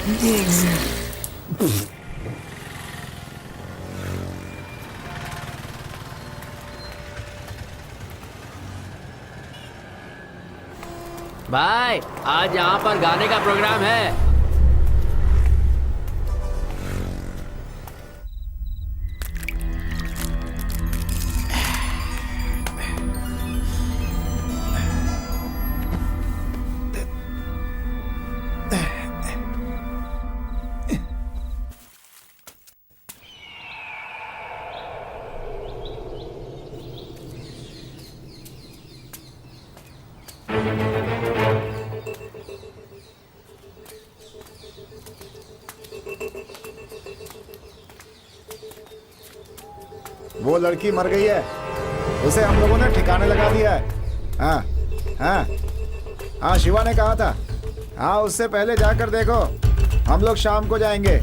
भाई आज यहाँ पर गाने का प्रोग्राम है। वो लड़की मर गई है, उसे हम लोगों ने ठिकाने लगा दिया है। हाँ हाँ हाँ, शिवा ने कहा था। हाँ, उससे पहले जाकर देखो, हम लोग शाम को जाएंगे।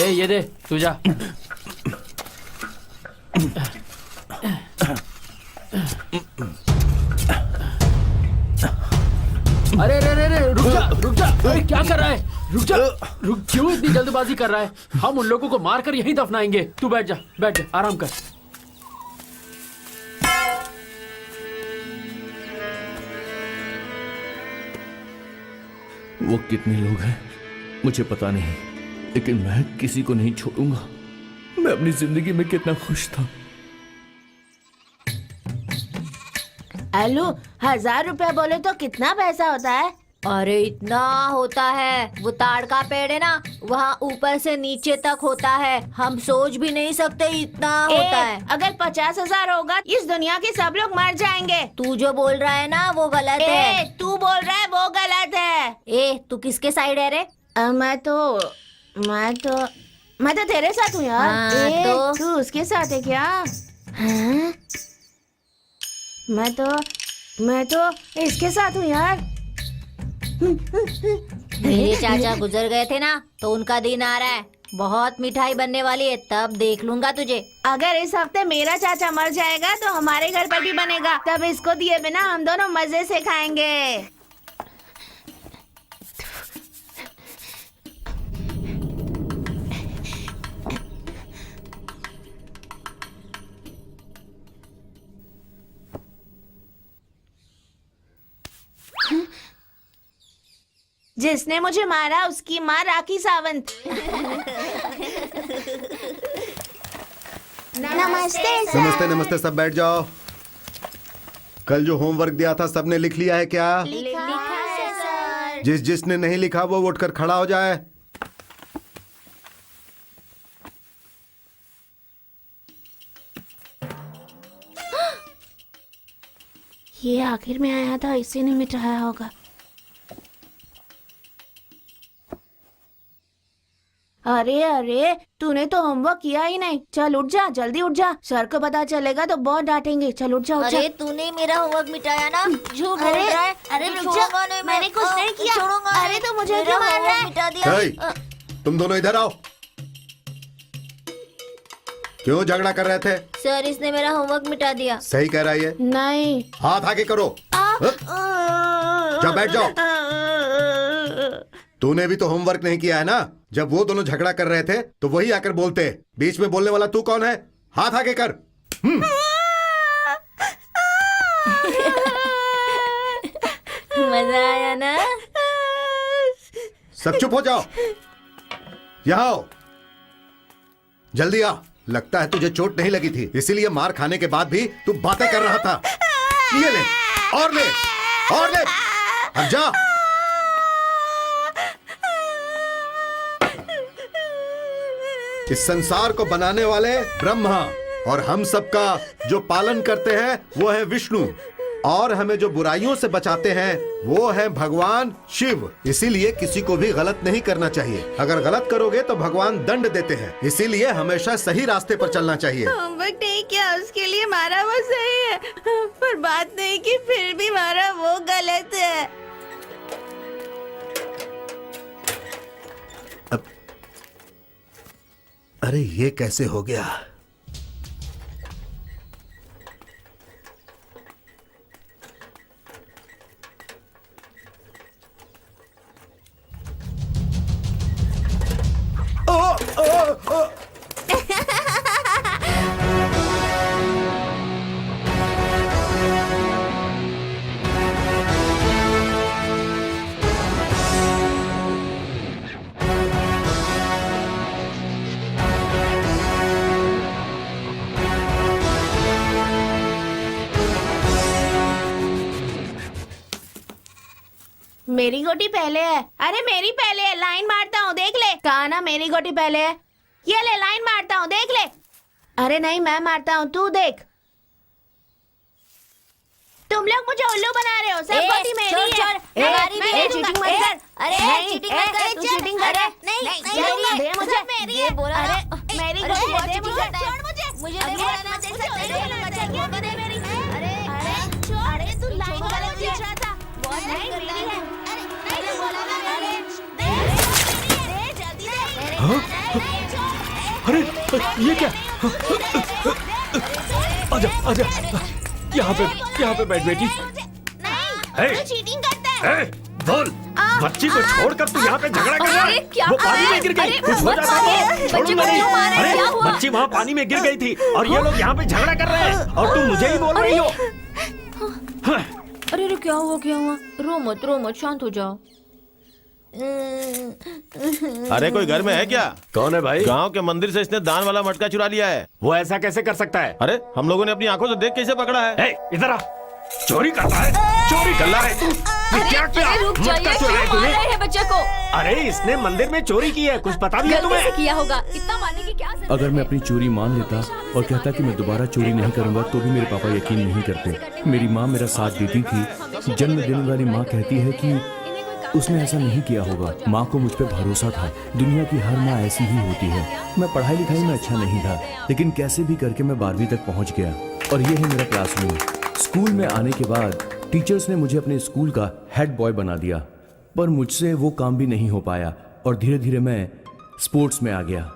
ये दे, तू जा। अरे रुक जा, रुक जा। अरे क्या कर रहा है? रुक जा, रुक। क्यों इतनी जल्दबाजी कर रहा है? हम उन लोगों को मारकर यहीं दफनाएंगे। तू बैठ जा, बैठ जा, आराम कर। वो कितने लोग हैं मुझे पता नहीं, लेकिन मैं किसी को नहीं छोड़ूंगा। मैं अपनी जिंदगी में कितना खुश था। आलू, 1000 रुपया बोले तो कितना पैसा होता है? अरे इतना होता है। वो ताड़ का पेड़ है ना, वहाँ ऊपर से नीचे तक होता है। हम सोच भी नहीं सकते इतना होता है। अगर 50,000 होगा इस दुनिया के सब लोग मर जाएंगे। तू जो बोल रहा है ना वो गलत है। तू बोल रहा है वो गलत है। तू किसके साइड है रे? मैं तो तेरे साथ हूँ यार। हाँ, तो तू उसके साथ है क्या? हाँ? मैं तो इसके साथ हूँ यार। मेरे चाचा गुजर गए थे ना, तो उनका दिन आ रहा है। बहुत मिठाई बनने वाली है, तब देख लूंगा तुझे। अगर इस हफ्ते मेरा चाचा मर जाएगा तो हमारे घर पर भी बनेगा। तब इसको दिए बिना हम दोनों मजे से खाएंगे। जिसने मुझे मारा उसकी माँ राखी सावंत। नमस्ते नमस्ते नमस्ते, सब बैठ जाओ। कल जो होमवर्क दिया था सबने लिख लिया है क्या? लिखा सर। जिसने नहीं लिखा वो उठकर खड़ा हो जाए। ये आखिर में आया था, इसी ने मिटाया होगा। अरे अरे, तूने तो होमवर्क किया ही नहीं। चल उठ जा, जल्दी उठ जा, सर को पता चलेगा तो बहुत डांटेंगे। चल उठ जा, उठ जा। अरे तूने मेरा होमवर्क मिटाया ना, झूठ बोल अरे रहा है। अरे मैं रुक जा, छोड़ूंगा नहीं, मैंने कुछ नहीं किया। छोड़ूंगा अरे नहीं। तो मुझे मेरा क्यों मार रहा होमवर्क है? मिटा दिया। हे, तुम दोनों इधर आओ। क्यों झगड़ा कर रहे थे? सर इसने मेरा होमवर्क मिटा दिया। सही कह रहा है ये। नहीं। हाथ आगे करो। जाओ बैठ जाओ। तूने भी तो होमवर्क नहीं किया है ना। जब वो दोनों झगड़ा कर रहे थे तो वही आकर बोलते। बीच में बोलने वाला तू कौन है? हाथ आगे कर। मजा आया ना? सब चुप हो जाओ। यहाँ आओ, जल्दी आ। लगता है तुझे चोट नहीं लगी थी, इसीलिए मार खाने के बाद भी तू बातें कर रहा था। ये ले और ले और ले। अब जा। इस संसार को बनाने वाले ब्रह्मा और हम सबका जो पालन करते हैं वो है विष्णु, और हमें जो बुराइयों से बचाते हैं वो है भगवान शिव। इसीलिए किसी को भी गलत नहीं करना चाहिए। अगर गलत करोगे तो भगवान दंड देते हैं, इसीलिए हमेशा सही रास्ते पर चलना चाहिए। होमवर्क नहीं किया उसके लिए मारा वो सही है, पर बात नहीं की फिर भी मारा वो गलत है। अरे ये कैसे हो गया? मेरी गोटी पहले है। अरे मेरी पहले है, लाइन मारता हूँ देख ले। कहा ना मेरी गोटी पहले है। ये ले लाइन मारता हूँ देख ले। अरे नहीं मैं मारता हूँ, तू देख। तुम लोग मुझे उल्लू बना रहे हो। सब गोटी मेरी है। मैं चीटिंग मत कर। अरे चीटिंग मत कर, तू चीटिंग कर। नहीं दे मुझे। ये बोला ना। मेरी अरे गोटी बहुत दे चीटिंग मुझे। करता है। छोड़ मुझे। मुझे नहीं बोला ना, देख सकते अरे अरे तू लाइन वाले खींच रहा था। बहुत नहीं करता मेरी है। है। अरे बोला ना मेरी है। दे जल्दी दे। अरे ये क्या? आजा आजा, यहाँ पे बैठ बेटी। नहीं तू चीटिंग करता है। बोल, बच्ची को छोड़कर तू यहाँ पे झगड़ा कर रहा अरे, है? क्या वो पानी में गिर गई, अरे, कुछ हो मत जाता मारिए। तो बच्ची छोड़ूंगा को नहीं। क्यों मारा? अरे क्या हुआ? बच्ची वहाँ पानी में गिर गई थी और ये लोग यहाँ पे झगड़ा कर रहे हैं और तुम मुझे ही बोल रही हो। अरे क्या हुआ? रो मत, शांत हो जाओ। अरे कोई घर में है क्या? कौन है भाई? गांव के मंदिर से इसने दान वाला मटका चुरा लिया है। वो ऐसा कैसे कर सकता है? अरे हम लोगों ने अपनी आंखों से देख के इसे पकड़ा है। इधर आ। चोरी करता है, चोरी कर रहा है तू। ये क्या किया? रुक जाइए, मटका चुराया क्यों मार तूने? रहे हैं बच्चे को? अरे इसने मंदिर में चोरी की है, कुछ पता भी है गलती से तुम्हें? किया होगा, इतना मारने की क्या जरूरत अगर मैं अपनी चोरी मान लेता और कहता कि मैं दोबारा चोरी नहीं करूंगा तो भी मेरे पापा यकीन नहीं करते। मेरी माँ मेरा साथ देती थी। जन्म देने वाली माँ कहती है कि उसने ऐसा नहीं किया होगा। माँ को मुझ पे भरोसा था। दुनिया की हर माँ ऐसी ही होती है। मैं पढ़ाई लिखाई में अच्छा नहीं था, लेकिन कैसे भी करके मैं 12वीं तक पहुँच गया और ये है मेरा क्लासरूम। स्कूल में आने के बाद टीचर्स ने मुझे अपने स्कूल का हेड बॉय बना दिया, पर मुझसे वो काम भी नहीं हो पाया और धीरे धीरे मैं स्पोर्ट्स में आ गया।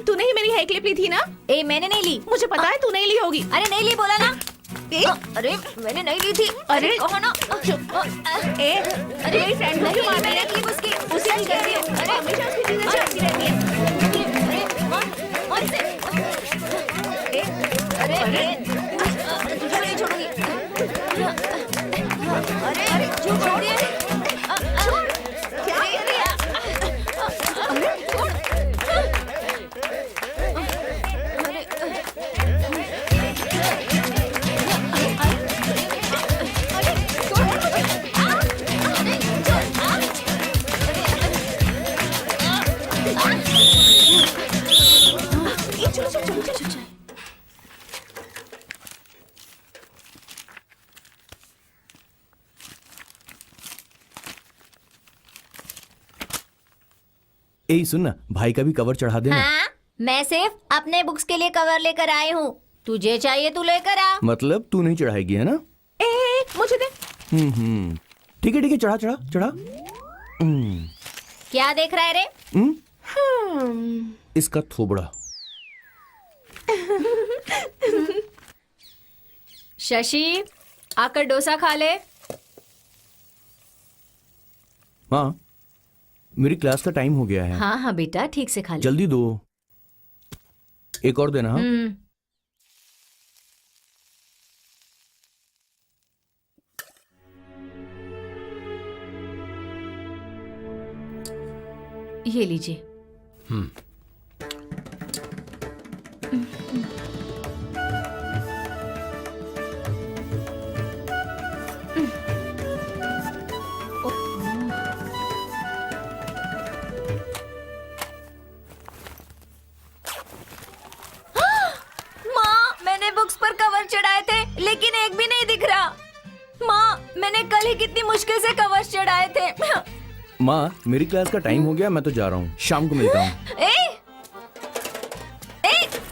तूने ही मेरी हेयर क्लिप ली थी ना? मैंने नहीं ली। मुझे पता है तू नहीं ली होगी। अरे नहीं ली बोला ना। अरे मैंने नहीं ली थी। अरे कहो ना। अरे मेरी फ्रेंड को क्यों मार रही है? उसकी उसी की गलती है। अरे हमेशा उसकी चीजें चलती रहती है। तुझे नहीं छोड़ूंगी। अरे छोड़िए। क्या कर रही है? ए सुन ना, भाई का भी कवर चढ़ा देना। हाँ, मैं सिर्फ अपने बुक्स के लिए कवर लेकर आई हूँ। तुझे चाहिए तू लेकर आ। मतलब तू नहीं चढ़ाएगी है ना? मुझे दे। ठीक है चढ़ा चढ़ा चढ़ा। क्या देख रहा है रे? इसका थोबड़ा। शशि, आकर डोसा खा ले। हाँ, मेरी क्लास का टाइम हो गया है। हाँ हाँ बेटा, ठीक से खा ले। जल्दी दो। एक और देना। हाँ ये लीजिए। माँ, मैंने बुक्स पर कवर चढ़ाए थे लेकिन एक भी नहीं दिख रहा। माँ, मैंने कल ही कितनी मुश्किल से कवर चढ़ाए थे। माँ, मेरी क्लास का टाइम हो गया, मैं तो जा रहा हूँ, शाम को मिलता हूँ।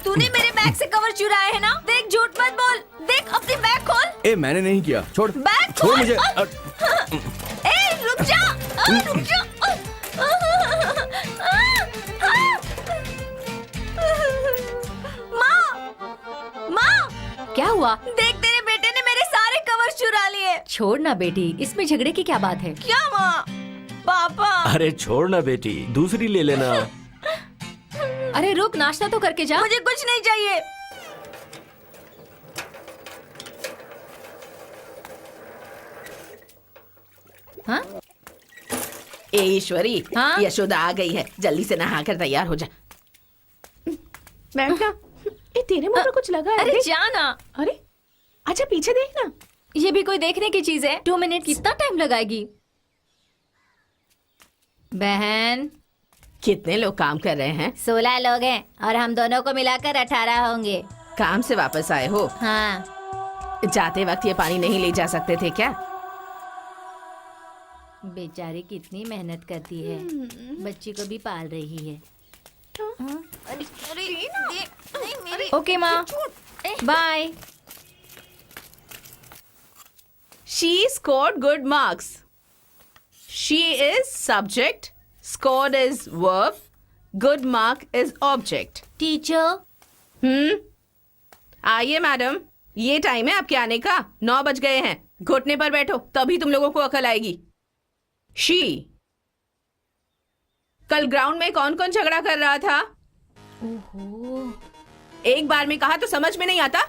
तूने मेरे बैग से कवर चुराए है ना? देख, झूठ मत बोल। देख, अपनी बैग खोल। ए, मैंने नहीं किया। छोड़ बैग छोड़ खोल। मुझे। रुक जा। रुक जा। माँ, क्या हुआ? देख, तेरे बेटे ने मेरे सारे कवर चुरा लिए। छोड़ ना बेटी, इसमें झगड़े की क्या बात है? क्या माँ? पापा। अरे छोड़ ना बेटी, दूसरी ले लेना। अरे रुक, नाश्ता तो करके जा। मुझे कुछ नहीं चाहिए। हाँ? ए ईश्वरी, हाँ? यशोदा आ गई है, जल्दी से नहाकर तैयार हो जा। बैठ जा। ए, तेरे मुंह पे कुछ लगा है? अरे देख। जाना। अरे अच्छा, पीछे देख ना। ये भी कोई देखने की चीज है? 2 मिनट कितना टाइम लगाएगी? बहन, कितने लोग काम कर रहे हैं? 16 लोग हैं और हम दोनों को मिलाकर 18 होंगे। काम से वापस आए हो? हाँ। जाते वक्त ये पानी नहीं ले जा सकते थे क्या? बेचारी कितनी मेहनत करती है, बच्ची को भी पाल रही है। ओके माँ, bye. She scored good marks. She is subject, scored is verb, good mark is object. Teacher, आइए मैडम, ये टाइम है आपके आने का। 9 बज गए हैं। घुटने पर बैठो, तभी तुम लोगों को अकल आएगी। शी, कल ग्राउंड में कौन कौन झगड़ा कर रहा था? ओहो, एक बार में कहा तो समझ में नहीं आता?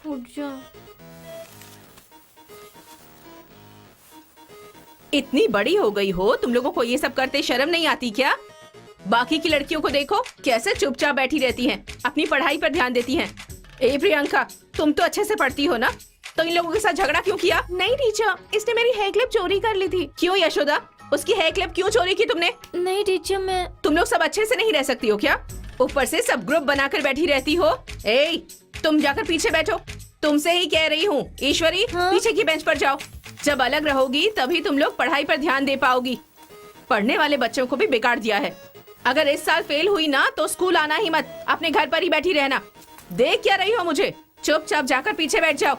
उठ जा। इतनी बड़ी हो गई हो, तुम लोगों को ये सब करते शर्म नहीं आती क्या? बाकी की लड़कियों को देखो कैसे चुपचाप बैठी रहती हैं, अपनी पढ़ाई पर ध्यान देती हैं। ए प्रियंका, तुम तो अच्छे से पढ़ती हो ना, तो इन लोगों के साथ झगड़ा क्यों किया? नहीं टीचर, इसने मेरी हेयर क्लिप चोरी कर ली थी। क्यों यशोदा, उसकी हेयर क्लिप क्यों चोरी की तुमने? नहीं टीचर, मैं। तुम लोग सब अच्छे से नहीं रह सकती हो क्या? ऊपर से सब ग्रुप बनाकर बैठी रहती हो। ए, तुम जाकर पीछे बैठो। तुमसे ही कह रही हूँ। ईश्वरी, हाँ? पीछे की बेंच पर जाओ। जब अलग रहोगी तभी तुम लोग पढ़ाई पर ध्यान दे पाओगी। पढ़ने वाले बच्चों को भी बिगाड़ दिया है। अगर इस साल फेल हुई ना तो स्कूल आना ही मत, अपने घर पर ही बैठी रहना। देख क्या रही हो मुझे? चुपचाप जाकर पीछे बैठ जाओ।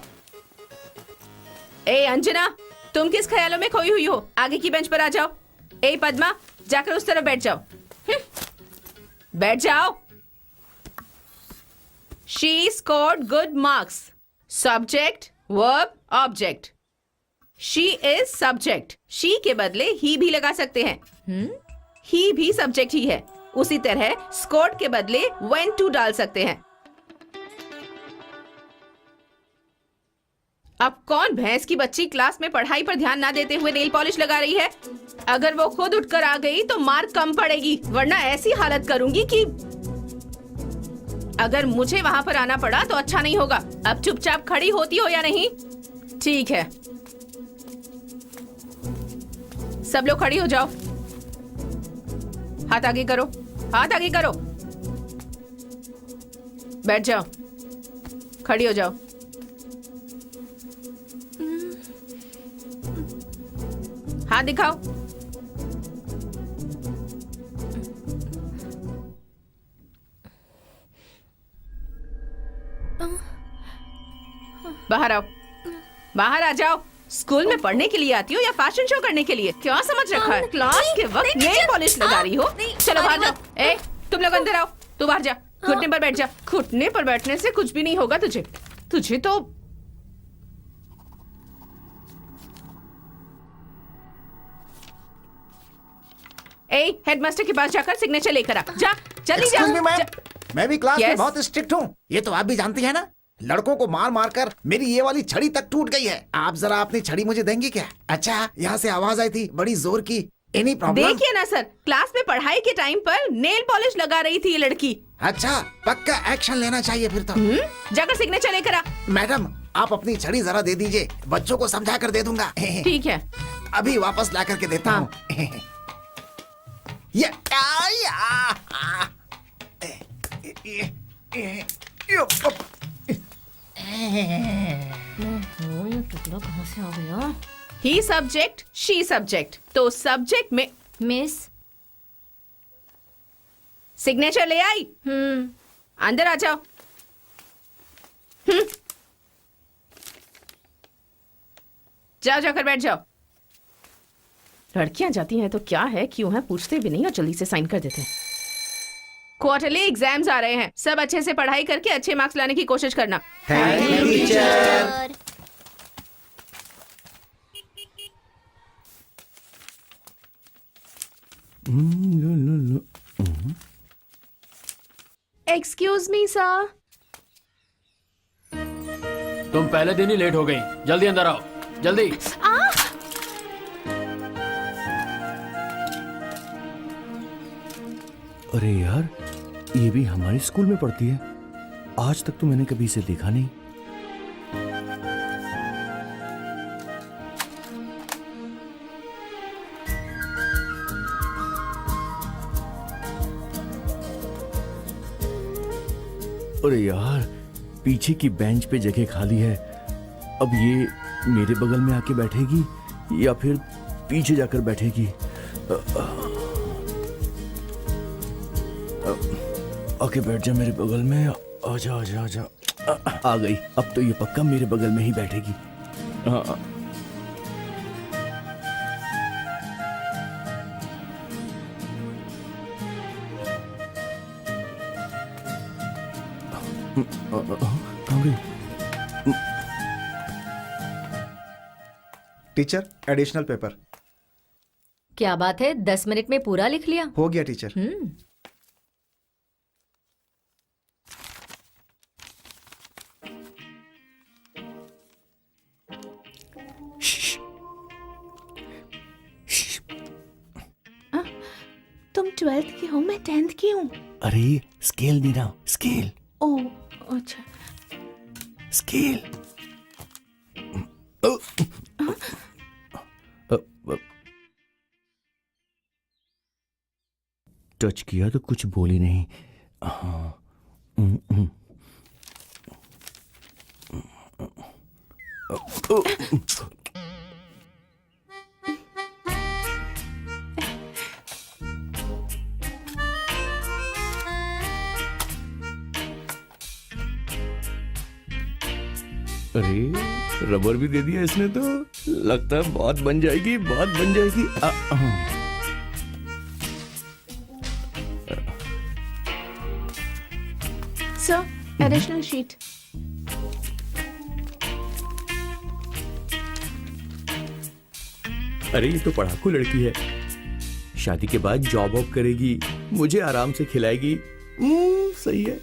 ए अंजना, तुम किस ख्यालों में खोई हुई हो? आगे की बेंच पर आ जाओ। ए पद्मा, जाकर उस तरफ बैठ जाओ। बैठ जाओ। She scored good marks. Subject, verb, object. She is subject. She के बदले he भी लगा सकते हैं। He भी subject ही है। उसी तरह scored के बदले went to डाल सकते हैं। अब कौन भैंस की बच्ची क्लास में पढ़ाई पर ध्यान ना देते हुए नेल पॉलिश लगा रही है? अगर वो खुद उठकर आ गई तो मार्क कम पड़ेगी, वरना ऐसी हालत करूंगी कि अगर मुझे वहां पर आना पड़ा तो अच्छा नहीं होगा। अब चुपचाप खड़ी होती हो या नहीं? ठीक है, सब लोग खड़ी हो जाओ। हाथ आगे करो, हाथ आगे करो। बैठ जाओ, खड़ी हो जाओ। हाथ दिखाओ। बाहर आओ, बाहर आ जाओ। स्कूल में पढ़ने के लिए आती हो या फैशन शो करने के लिए? क्या समझ रखा है? क्लास के वक्त नेल पॉलिश लगा रही हो? चलो बाहर जाओ। ए, तुम लोग अंदर आओ। तू बाहर जा, घुटने पर बैठ जा। घुटने पर बैठने से कुछ भी नहीं होगा तुझे। तुझे तो हेडमास्टर के पास जाकर सिग्नेचर लेकर आ। जा, जल्दी जा। Excuse me, ma'am. मैं भी क्लास में Yes? बहुत स्ट्रिक्ट हूँ। ये तो आप भी जानती है ना। लड़कों को मार मार कर मेरी ये वाली छड़ी तक टूट गई है। आप जरा अपनी छड़ी मुझे देंगे क्या? अच्छा, यहाँ से आवाज आई थी बड़ी जोर की। Any problem? देखिए ना सर, क्लास में पढ़ाई के टाइम पर नेल पॉलिश लगा रही थी ये लड़की। अच्छा, पक्का एक्शन लेना चाहिए फिर तो। जाकर सिग्नेचर लेकर आ। मैडम, आप अपनी छड़ी जरा दे दीजिए, बच्चों को समझा कर दे दूंगा। ठीक है। अभी वापस ला करके देता हूँ। ये टुकड़ा कहाँ से आ गया? ही सब्जेक्ट, शी सब्जेक्ट। तो सब्जेक्ट में मिस। सिग्नेचर ले आई? अंदर आ जाओ। जाओ, जाकर बैठ जाओ। लड़कियां जाती हैं तो क्या है, क्यों है, पूछते भी नहीं और जल्दी से साइन कर देते हैं। क्वार्टरली एग्जाम्स आ रहे हैं, सब अच्छे से पढ़ाई करके अच्छे मार्क्स लाने की कोशिश करना। Thank you teacher. Excuse me sir. तुम पहले दिन ही लेट हो गई। जल्दी अंदर आओ, जल्दी। अरे यार, ये भी हमारे स्कूल में पढ़ती है। आज तक तो मैंने कभी इसे देखा नहीं। अरे यार, पीछे की बेंच पे जगह खाली है। अब ये मेरे बगल में आके बैठेगी या फिर पीछे जाकर बैठेगी? आके बैठ जा मेरे बगल में। आजा आजा आजा। आ गई। अब तो ये पक्का मेरे बगल में ही बैठेगी। कहाँ गई? Teacher, additional paper. क्या बात है, 10 मिनट में पूरा लिख लिया? हो गया टीचर। तुम 12th की हो, मैं 10th की हूँ। अरे स्केल मीरा, स्केल। ओ अच्छा। स्केल। टच किया तो कुछ बोली नहीं। हाँ। अरे रबर भी दे दिया इसने तो। लगता है बहुत बन जाएगी, बहुत बन जाएगी। Sir, additional sheet. अरे ये तो पढ़ाकू लड़की है। शादी के बाद जॉब वॉब करेगी, मुझे आराम से खिलाएगी। सही है।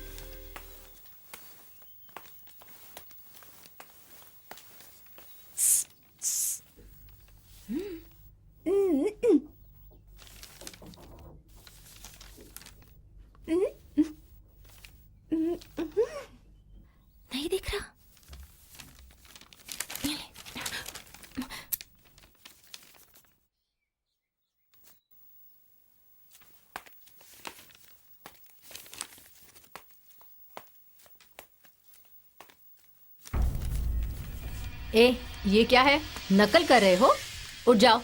नहीं दिख रहा। ए, ये क्या है? नकल कर रहे हो? उठ जाओ,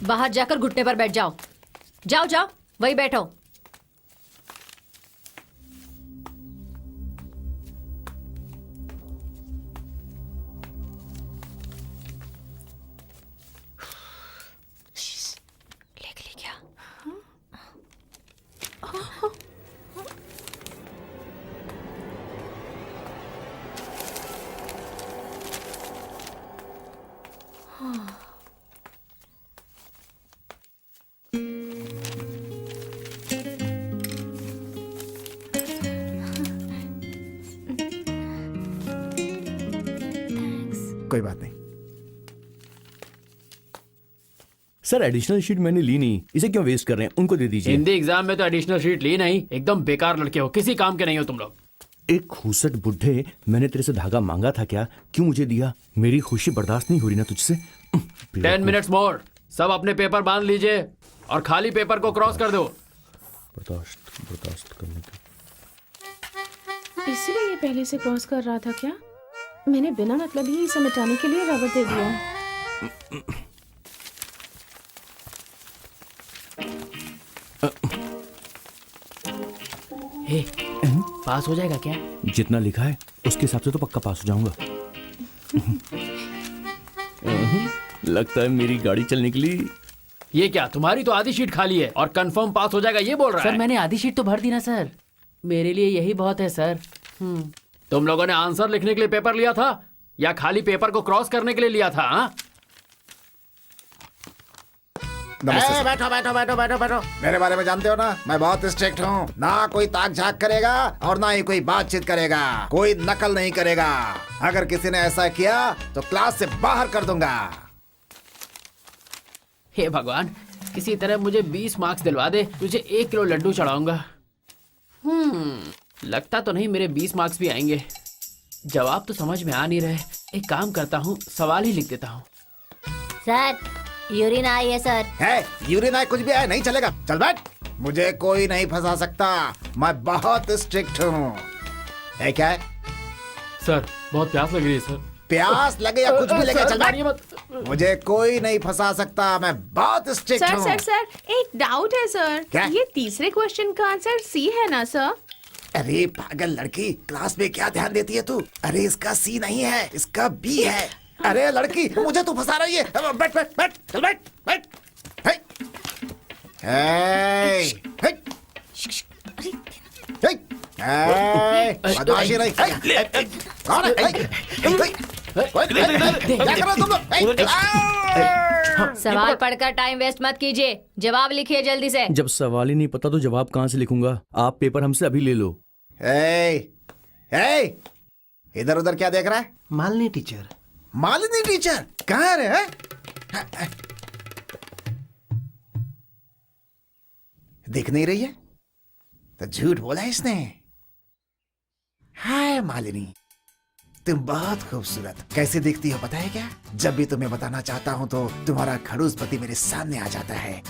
बाहर जाकर घुटने पर बैठ जाओ। जाओ जाओ, वही बैठो। सर एडिशनल शीट मैंने ली नहीं, इसे क्यों वेस्ट कर रहे हैं? उनको दे दीजिए। हिंदी एग्जाम में तो एडिशनल शीट ली नहीं, एकदम बेकार लड़के हो, किसी काम के नहीं हो तुम लोग। एक खूसट बुढ़े, मैंने तेरे से धागा मांगा था क्या? क्यों मुझे दिया? मेरी खुशी बर्दाश्त नहीं हो रही ना तुझसे। 10 मिनट्स मोर, सब अपने पेपर बांध लीजिए और खाली पेपर को क्रॉस कर दो। बर्दाश्त करने की। इसलिए ये पहले से क्रॉस कर रहा था क्या? मैंने बिना मतलब ही इसे मिटाने के लिए रबर दे दिया। हे, पास हो जाएगा क्या? जितना लिखा है उसके हिसाब से तो पक्का पास हो जाऊंगा। लगता है मेरी गाड़ी चल निकली। ये क्या, तुम्हारी तो आधी शीट खाली है और कंफर्म पास हो जाएगा ये बोल रहा है? सर मैंने आधी शीट तो भर दी ना सर, मेरे लिए यही बहुत है सर। तुम लोगों ने आंसर लिखने के लिए पेपर लिया था या खाली पेपर को क्रॉस करने के लिए लिया था? हाँ? ए, बैठो बैठो बैठो बैठो बैठो। मेरे बारे में जानते हो ना, मैं बहुत स्ट्रिक्ट हूँ। ना कोई ताक झाक करेगा और ना ही कोई बातचीत करेगा, कोई नकल नहीं करेगा। अगर किसी ने ऐसा किया तो क्लास से बाहर कर दूंगा। हे भगवान, किसी तरह मुझे 20 मार्क्स दिलवा दे, तुझे 1 किलो लड्डू चढ़ाऊंगा। लगता तो नहीं मेरे 20 मार्क्स भी आएंगे। जवाब तो समझ में आ नहीं रहे। एक काम करता हूँ, सवाल ही लिख देता हूँ। सर यूरिन आई है सर। है यूरिन आए कुछ भी आए नहीं चलेगा, चल बैठ। मुझे कोई नहीं फंसा सकता, मैं बहुत स्ट्रिक्ट हूँ। है क्या है? सर बहुत प्यास लग रही है सर। प्यास लगे या कुछ भी लगे, चल मारिए बैठ। मत। मुझे कोई नहीं फंसा सकता, मैं बहुत स्ट्रिक्ट सर हूँ। सर सर एक डाउट है सर। क्या? ये तीसरे क्वेश्चन का आंसर सी है ना सर? अरे पागल लड़की, क्लास में क्या ध्यान देती है तू? अरे इसका सी नहीं है, इसका बी है। अरे लड़की, मुझे तू फंसा रही है। बैठ बैठ बैठ, चल बैठ बैठ। हे, हे, हे, हे, हे, बदमाशी नहीं। हे, कौन है? हे, हे, हे, क्या कर रहे हो तुम लोग? हे, सवाल पढ़कर टाइम वेस्ट मत कीजिए, जवाब लिखिए जल्दी से। जब सवाल ही नहीं पता तो जवाब कहाँ से लिखूंगा? आप पेपर हमसे अभी ले लो। हे, हे, इधर उधर क्या देख रहा है? मालिनी टीचर। मालिनी टीचर कहाँ है रे? दिख नहीं रही है तो झूठ बोला इसने। हाय मालिनी, तुम बहुत खूबसूरत। कैसे दिखती हो पता है क्या? जब भी तुम्हें बताना चाहता हूँ तो तुम्हारा खड़ूस पति मेरे सामने आ जाता है।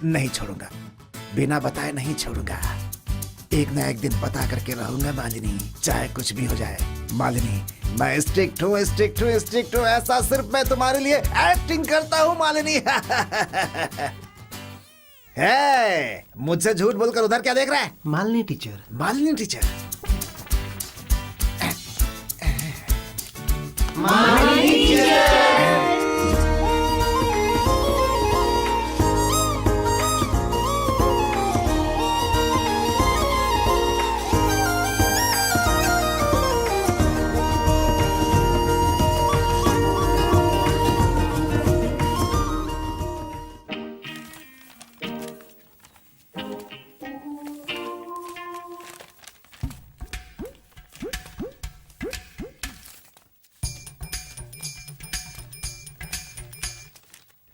नहीं छोड़ूंगा, बिना बताए नहीं छोड़ूंगा। एक ना एक दिन पता करके रहूंगा मालिनी, चाहे कुछ भी हो जाए। मालिनी, मैं स्ट्रिक्ट हूँ स्ट्रिक्ट हूँ स्ट्रिक्ट हूँ, ऐसा सिर्फ मैं तुम्हारे लिए एक्टिंग करता हूँ मालिनी। है, मुझसे झूठ बोलकर उधर क्या देख रहा है? मालिनी टीचर। मालिनी टीचर।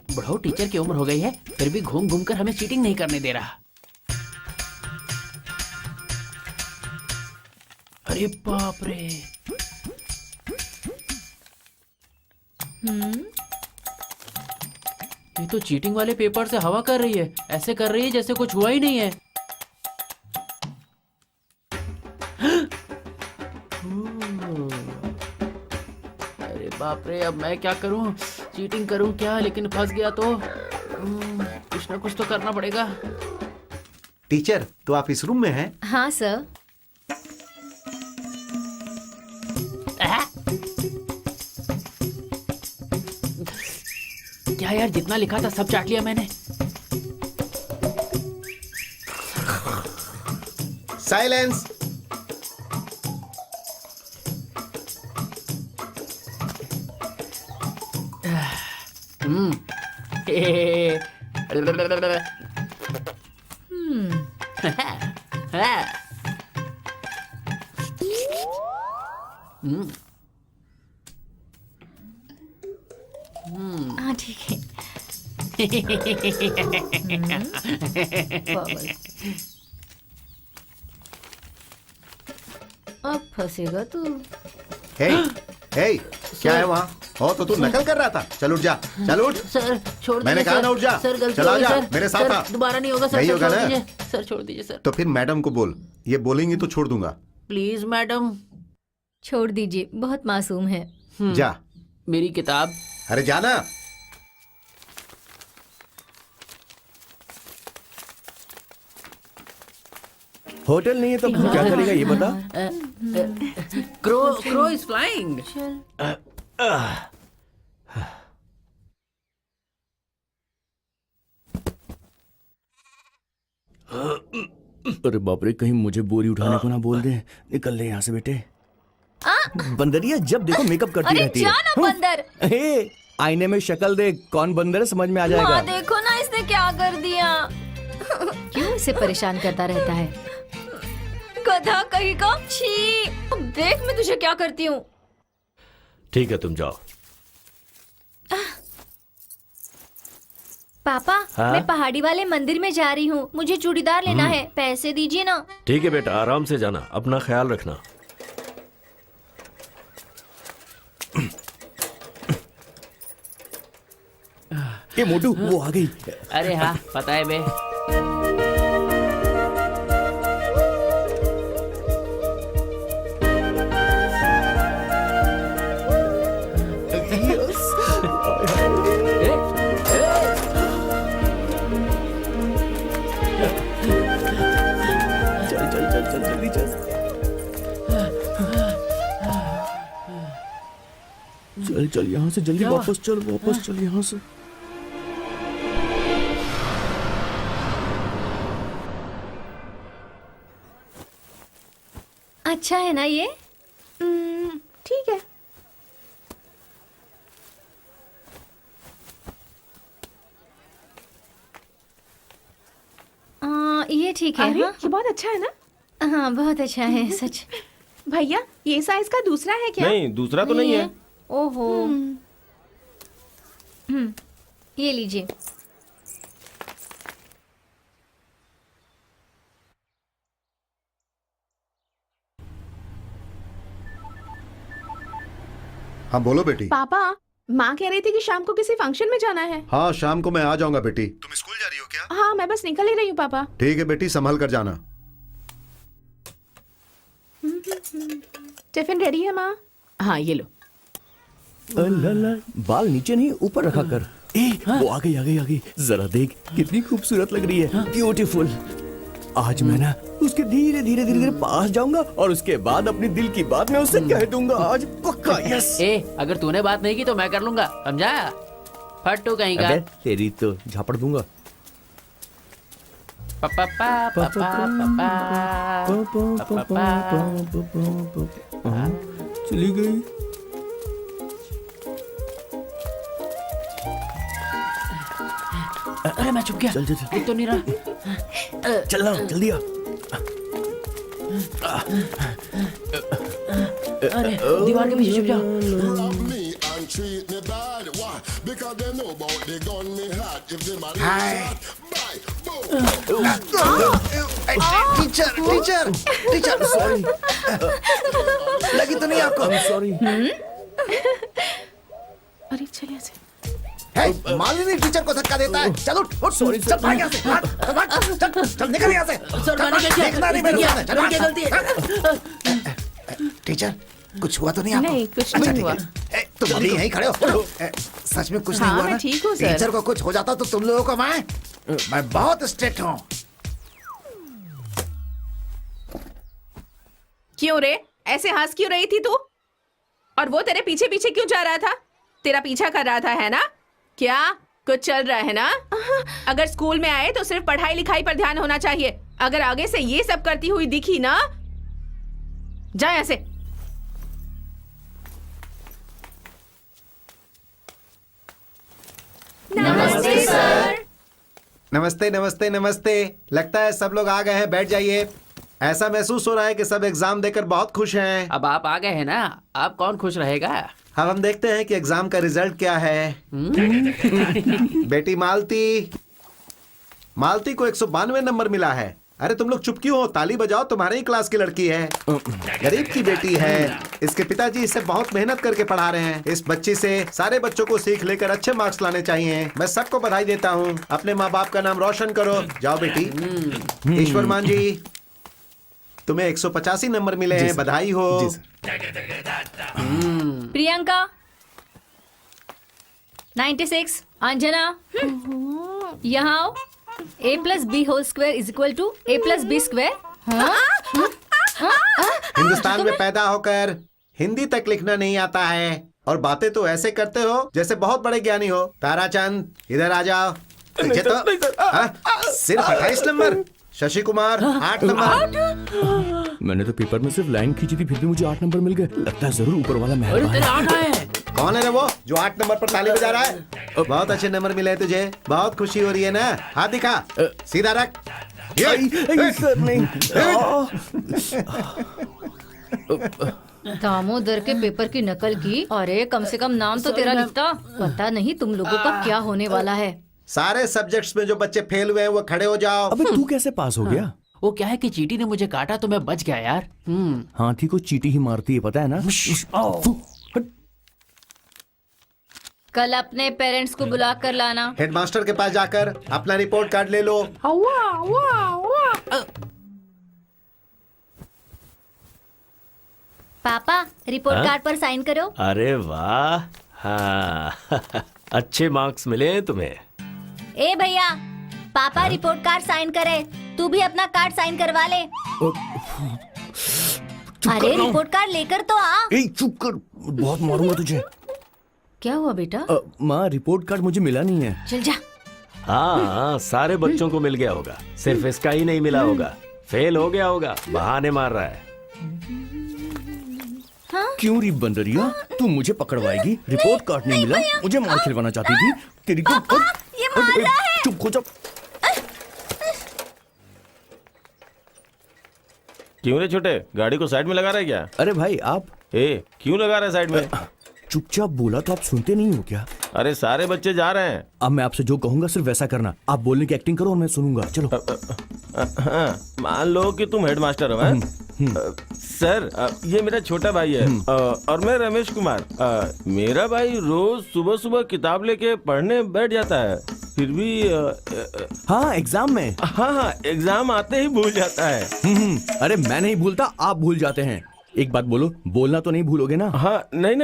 बढ़ो, टीचर की उम्र हो गई है फिर भी घूम घूम कर हमें चीटिंग नहीं करने दे रहा। अरे बाप रे। ये तो चीटिंग वाले पेपर से हवा कर रही है, ऐसे कर रही है जैसे कुछ हुआ ही नहीं है। अरे बाप रे, अब मैं क्या करूं? चीटिंग करूं क्या? लेकिन फंस गया तो कुछ ना कुछ तो करना पड़ेगा। टीचर, तो आप इस रूम में हैं? हाँ सर। क्या यार, जितना लिखा था सब चाट लिया मैंने। साइलेंस। हाँ ठीक है। अब फंसेगा तू। हे, हे, क्या है वहाँ? हो तो तू नकल कर रहा था। चल उठ जा, चल उठ। सर छोड़ मैंने दीजिए कहा सर। ना उठ जा। सर गलती चला हो गई जा, सर। मेरे साथ सर, आ। दोबारा नहीं होगा सर। नहीं सर, होगा छोड़ ना? दीजिए। सर छोड़ दीजिए सर। तो फिर मैडम को बोल, ये बोलेंगी तो छोड़ दूंगा। Please madam. छोड़ दीजिए, बहुत मासूम है। जा। मेरी किताब। अरे जाना। होटल नहीं है तो क्या करेगा ये बता। Crow is flying. अरे बाप रे, कहीं मुझे बोरी उठाने को ना बोल दे। निकल ले यहाँ से बेटे। बंदरिया जब देखो मेकअप करती अरे रहती जा है। ना बंदर। हे, आईने में शक्ल देख, कौन बंदर है समझ में आ जाएगा। माँ देखो ना इसने क्या कर दिया। क्यों इसे परेशान करता रहता है? गधा कहीं का। छी, अब देख मैं तुझे क्या करती हूँ। ठीक है, तुम जाओ। पापा, हाँ? मैं पहाड़ी वाले मंदिर में जा रही हूँ, मुझे चूड़ीदार लेना है, पैसे दीजिए ना। ठीक है बेटा, आराम से जाना, अपना ख्याल रखना। ये मोटू वो आ गई। अरे हाँ पता है बे। चल चल चल चल जल्दी चल। चल चल यहाँ से जल्दी वापस चल यहाँ से। अच्छा है ना ये? ठीक है। ये ठीक है। अरे हाँ? ये बहुत अच्छा है ना। हाँ बहुत अच्छा है सच। भैया ये साइज का दूसरा है क्या? नहीं, दूसरा तो नहीं है। ओहो। ये लीजिए। हाँ बोलो बेटी। पापा, माँ कह रही थी कि शाम को किसी फंक्शन में जाना है। हाँ शाम को मैं आ जाऊंगा बेटी। तुम स्कूल जा रही हो क्या? हाँ मैं बस निकल ही रही हूँ पापा। ठीक है बेटी, संभल कर जाना। टिफिन रेडी है माँ? हाँ ये लो। अल्लाह, बाल नीचे नहीं ऊपर रखा कर। वो आ गई। जरा देख कितनी खूबसूरत लग रही है। ब्यूटीफुल। आज मैं ना उसके धीरे धीरे पास जाऊंगा और उसके बाद अपनी दिल की बात मैं उससे कह दूंगा आज पक्का। यस। अगर तूने बात नहीं की तो मैं कर लूंगा, समझा? फट्टू कहीं का। अबे तेरी तो झापड़ दूंगा। पापा चली गई। अरे मैं चुप गया। चल दिख तो नहीं रहा। चल रहा हूँ, जल्दी आ। अरे दीवार के पीछे छुप जाओ। Teacher sorry. लगी तो नहीं आपको? सॉरी। अरे चलिए ऐसे। मालिनी टीचर को धक्का देता है। चल उठ उठ। सॉरी चल भाग यहाँ से। चल चल निकल यहाँ से। सर मैंने क्या किया? देखना नहीं मेरे सामने। चल मेरी क्या गलती है? टीचर कुछ हुआ तो नहीं आपको? नहीं, कुछ अच्छा, नहीं ठीक हुआ। है। तुम अभी यहीं खड़े हो? सच में कुछ नहीं हाँ, हुआ मैं ना? ठीक हूँ, सर। टीचर को कुछ हो जाता तो तुम लोगों को मैं बहुत स्ट्रिक्ट हूँ। क्यों रे, ऐसे हंस क्यों रही थी तू? और वो तेरे पीछे पीछे क्यों जा रहा था? तेरा पीछा कर रहा था, है ना? क्या कुछ चल रहा है ना? अगर स्कूल में आए तो सिर्फ पढ़ाई लिखाई पर ध्यान होना चाहिए। अगर आगे से ये सब करती हुई दिखी ना, जा ऐसे। नमस्ते सर। नमस्ते नमस्ते नमस्ते। लगता है सब लोग आ गए हैं, बैठ जाइए। ऐसा महसूस हो रहा है कि सब एग्जाम देकर बहुत खुश हैं। अब आप आ गए हैं ना, अब कौन खुश रहेगा? अब हम देखते हैं कि एग्जाम का रिजल्ट क्या है। बेटी मालती, मालती को 192 नंबर मिला है। अरे तुम लोग चुप क्यों हो? ताली बजाओ, तुम्हारे ही क्लास की लड़की है, गरीब की बेटी है। इसके पिताजी इसे बहुत मेहनत करके पढ़ा रहे हैं। इस बच्ची से सारे बच्चों को सीख लेकर अच्छे मार्क्स लाने चाहिए। मैं सबको बधाई देता हूँ। अपने माँ बाप का नाम रोशन करो। जाओ बेटी। ईश्वर मान जी, तुम्हें 185 नंबर मिले हैं, बधाई हो। प्रियंका 96, अंजना यहाँ आओ। a+b² = a+b²। हिंदुस्तान में पैदा होकर हिंदी तक लिखना नहीं आता है और बातें तो ऐसे करते हो जैसे बहुत बड़े ज्ञानी हो। ताराचंद इधर आ जाओ। पीछे तो सिर्फ 28 नंबर। शशि कुमार 8 नंबर। मैंने तो पेपर में सिर्फ लाइन खींची थी, फिर भी मुझे 8 नंबर मिल गए। लगता है जरूर ऊपर वाला मेहरबान है। कौन है रे वो जो 8 नंबर पर ताली बजा रहा है? बहुत अच्छे नंबर मिले हैं तुझे, बहुत खुशी हो रही है ना? हाथ दिखा, सीधा रख। सर नहीं। दामोदर के पेपर की नकल की। अरे कम से कम नाम तो तेरा लिखता। पता नहीं तुम लोगों का क्या होने वाला है। सारे सब्जेक्ट्स में जो बच्चे फेल हुए हैं वो खड़े हो जाओ। अबे तू कैसे पास हो गया? वो क्या है कि चींटी ने मुझे काटा तो मैं बच गया यार। हाथी को चींटी ही मारती है, पता है ना? कल अपने पेरेंट्स को बुला कर लाना। हेडमास्टर के पास जाकर अपना रिपोर्ट कार्ड ले लो। पापा रिपोर्ट कार्ड पर साइन करो। अरे वाह, हाँ अच्छे मार्क्स मिले हैं तुम्हें। ए भैया, पापा रिपोर्ट कार्ड साइन करे, तू भी अपना कार्ड साइन करवा ले। अरे रिपोर्ट कार्ड लेकर तो आ। चुप कर, बहुत मारूंगा तुझे। क्या हुआ बेटा? माँ रिपोर्ट कार्ड मुझे मिला नहीं है। चल जा। हाँ सारे बच्चों को मिल गया होगा, सिर्फ इसका ही नहीं मिला होगा। फेल हो गया होगा, बहाने मार रहा है। क्यों री बंदरिया, तू मुझे पकड़वाएगी? रिपोर्ट कार्ड नहीं मिला, मुझे मार खिलवाना चाहती थी। तेरी को ये मार रहा है। चुप हो जा। क्यों रे छोटे, गाड़ी को साइड में लगा रहा है क्या? अरे भाई आप क्यों लगा रहा है साइड में? चुपचाप बोला तो आप सुनते नहीं हो क्या? अरे सारे बच्चे जा रहे हैं। अब मैं आपसे जो कहूंगा सिर्फ वैसा करना। आप बोलने की एक्टिंग करो और मैं सुनूंगा। चलो। मान लो कि तुम हेडमास्टर हो। सर ये मेरा छोटा भाई है और मैं रमेश कुमार। मेरा भाई रोज सुबह सुबह किताब लेके पढ़ने बैठ जाता है, फिर भी हाँ एग्जाम में। हाँ एग्जाम आते ही भूल जाता है। अरे मैं नहीं भूलता, आप भूल जाते हैं। एक बात बोलो, बोलना तो नहीं भूलोगे ना? हाँ नहीं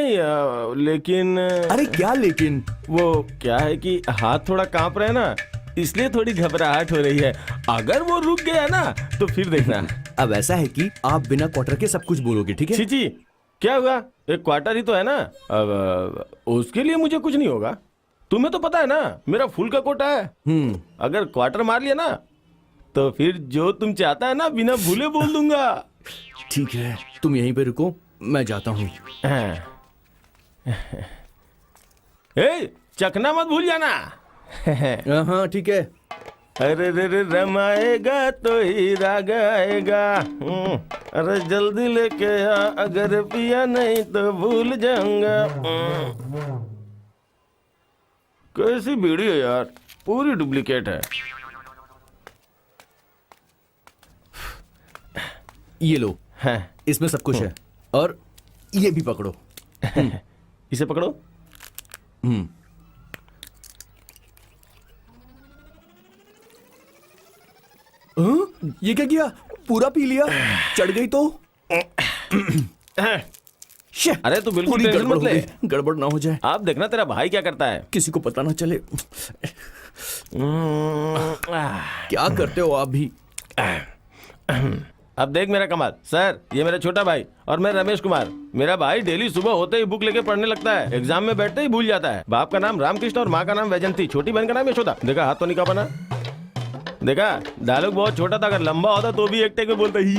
लेकिन। अरे क्या लेकिन? वो क्या है कि हाथ थोड़ा कांप रहे हैं ना, इसलिए थोड़ी घबराहट हो रही है। अगर वो रुक गया ना तो फिर देखना। अब ऐसा है कि आप बिना क्वार्टर के सब कुछ बोलोगे, ठीक है? जी क्या हुआ, एक क्वार्टर ही तो है ना। अब उसके लिए मुझे कुछ नहीं होगा। तुम्हें तो पता है ना मेरा फुल का कोटा है। अगर क्वार्टर मार लिया ना तो फिर जो तुम चाहता है ना बिना भूले बोल दूंगा। ठीक है, तुम यहीं पे रुको, मैं जाता हूँ। चखना मत भूल जाना। हाँ ठीक है। अरे रे रमाएगा तो हीरा गाएगा। अरे जल्दी लेके आ, अगर पिया नहीं तो भूल जाऊंगा। कैसी बीड़ी है यार, पूरी डुप्लीकेट है। ये लो, इसमें सब कुछ है। और ये भी पकड़ो। इसे पकड़ो। ये क्या किया? पूरा पी लिया? चढ़ गई तो? अरे तू बिल्कुल टेंशन मत ले, गड़बड़ ना हो जाए। आप देखना तेरा भाई क्या करता है। किसी को पता ना चले। क्या करते हो आप भी? अब देख मेरा कमाल। सर ये मेरा छोटा भाई और मैं रमेश कुमार। मेरा भाई डेली सुबह होते ही बुक लेके पढ़ने लगता है, एग्जाम में बैठते ही भूल जाता है। बाप का नाम रामकृष्ण और माँ का नाम वैजंती, छोटी बहन का नाम यशोदा। देखा हाथ तो नहीं कांपा ना? देखा डायलॉग बहुत छोटा था, अगर लंबा होता तो भी एक टेक में बोलता ही।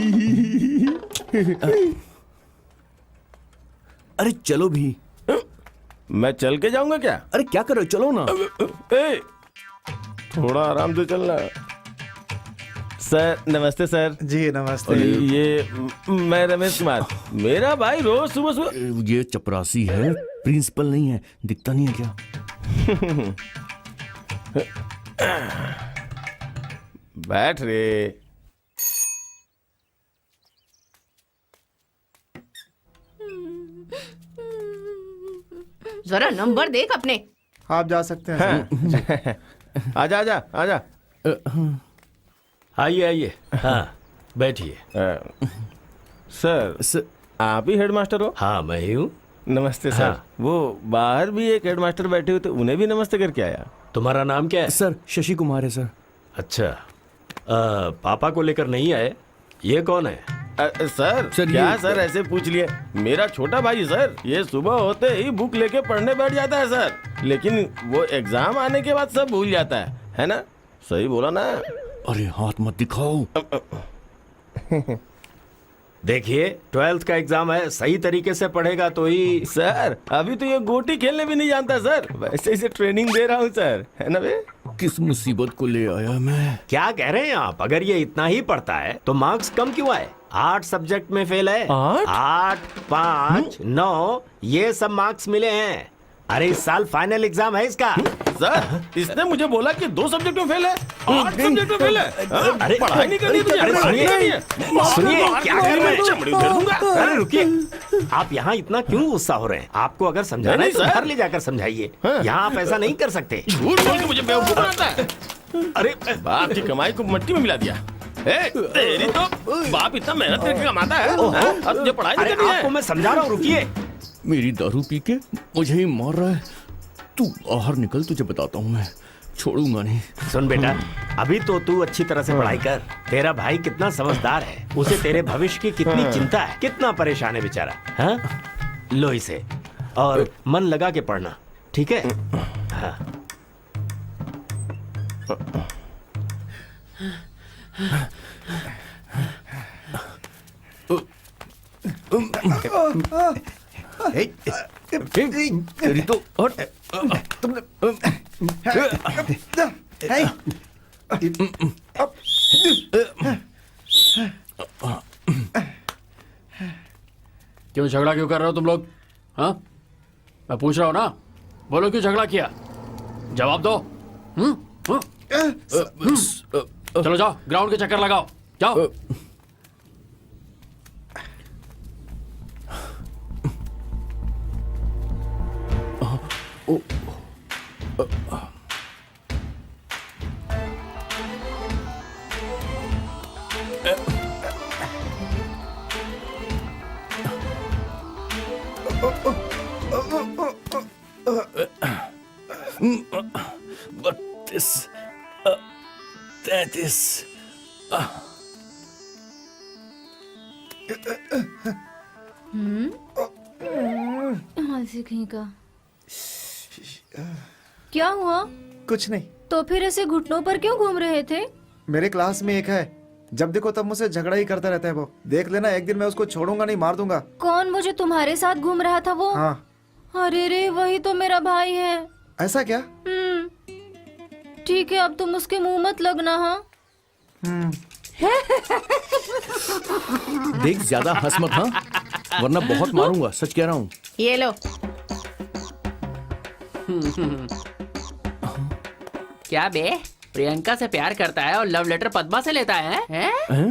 अरे चलो भी। मैं चल के जाऊंगा क्या? अरे क्या कर रहे हो, चलो ना। थोड़ा आराम से चलना। सर नमस्ते सर। जी नमस्ते। ये मैं रमेश कुमार। मेरा भाई रोज सुबह सुबह। ये चपरासी है, प्रिंसिपल नहीं है, दिखता नहीं है क्या? बैठ रे। जरा नंबर देख अपने। आप जा सकते हैं। आजा आजा आजा। आइए आइए, हाँ बैठिए। सर आप ही हेडमास्टर हो? हाँ मैं ही हूँ। नमस्ते सर। हाँ। वो बाहर भी एक हेडमास्टर बैठे हुए थे, उन्हें भी नमस्ते करके आया। तुम्हारा नाम क्या है? सर शशि कुमार है सर। अच्छा, पापा को लेकर नहीं आए? ये कौन है? सर सर, क्या ये- सर ऐसे पूछ लिए? मेरा छोटा भाई सर, ये सुबह होते ही बुक लेके पढ़ने बैठ जाता है सर, लेकिन वो एग्जाम आने के बाद सब भूल जाता है ना? सही बोला ना? अरे हाथ मत दिखाओ। देखिए 12th का एग्जाम है, सही तरीके से पढ़ेगा तो ही। सर अभी तो ये गोटी खेलने भी नहीं जानता सर, वैसे इसे ट्रेनिंग दे रहा हूँ सर, है ना बे? किस मुसीबत को ले आया मैं? क्या कह रहे हैं आप? अगर ये इतना ही पढ़ता है तो मार्क्स कम क्यों आए? 8 सब्जेक्ट में फेल है। 8, 5, 9 ये सब मार्क्स मिले हैं। अरे इस साल फाइनल एग्जाम है इसका। सर इसने मुझे बोला कि 2 सब्जेक्ट में फेल है, 8 सब्जेक्ट में फेल है। हाँ? अरे पढ़ाई नहीं करनी तुझे? अरे सुनिए, सुनिए क्या कर रहे हैं? चमड़ी उधेड़ दूंगा। अरे रुकिए, आप यहाँ इतना क्यों गुस्सा हो रहे हैं? आपको अगर समझाना है नहीं, तो सर। घर ले जाकर समझाइए। यहाँ आप ऐसा नहीं कर सकते। झूठ बोल के मुझे बेवकूफ बनाता है। अरे बाप की कमाई को मिट्टी में मिला दिया। तेरी तो बाप इतना मेहनत करके कमाता है, हाँ? और तुझे पढ़ाई नहीं अरे करनी है? आपको मैं समझा रहा हूँ, रुकिए। मेरी दारू पी के मुझे ही मार रहा है। तू बाहर निकल, तुझे बताता हूँ मैं, छोड़ूंगा नहीं। सुन बेटा, अभी तो तू अच्छी तरह से पढ़ाई कर। तेरा भाई कितना समझदार है, उसे तेरे भविष्य की कितनी चिंता है, कितना परेशान है बेचारा। हाँ? लो इसे और मन लगा के पढ़ना, ठीक है? हाँ। तेरी तो क्यों झगड़ा क्यों कर रहे हो तुम लोग? हाँ मैं पूछ रहा हूँ ना, बोलो क्यों झगड़ा किया? जवाब दो। हाँ? चलो जाओ ग्राउंड के चक्कर लगाओ, जाओ। बत्तीस, 33। कहीं का क्या हुआ? कुछ नहीं। तो फिर ऐसे घुटनों पर क्यों घूम रहे थे? मेरे क्लास में एक है, जब देखो तब मुझसे झगड़ा ही करता रहता है वो। देख लेना, एक दिन मैं उसको छोड़ूंगा नहीं, मार दूंगा। कौन? वो जो तुम्हारे साथ घूम रहा था वो? हाँ। अरे रे, वही तो मेरा भाई है। ऐसा क्या? ठीक है, अब तुम उसके मुंह मत लगना। हाँ देख ज्यादा हंस मत, हाँ, वरना बहुत मारूंगा, सच कह रहा हूँ। ये लो। क्या बे, प्रियंका से प्यार करता है और लव लेटर पद्मा से लेता है?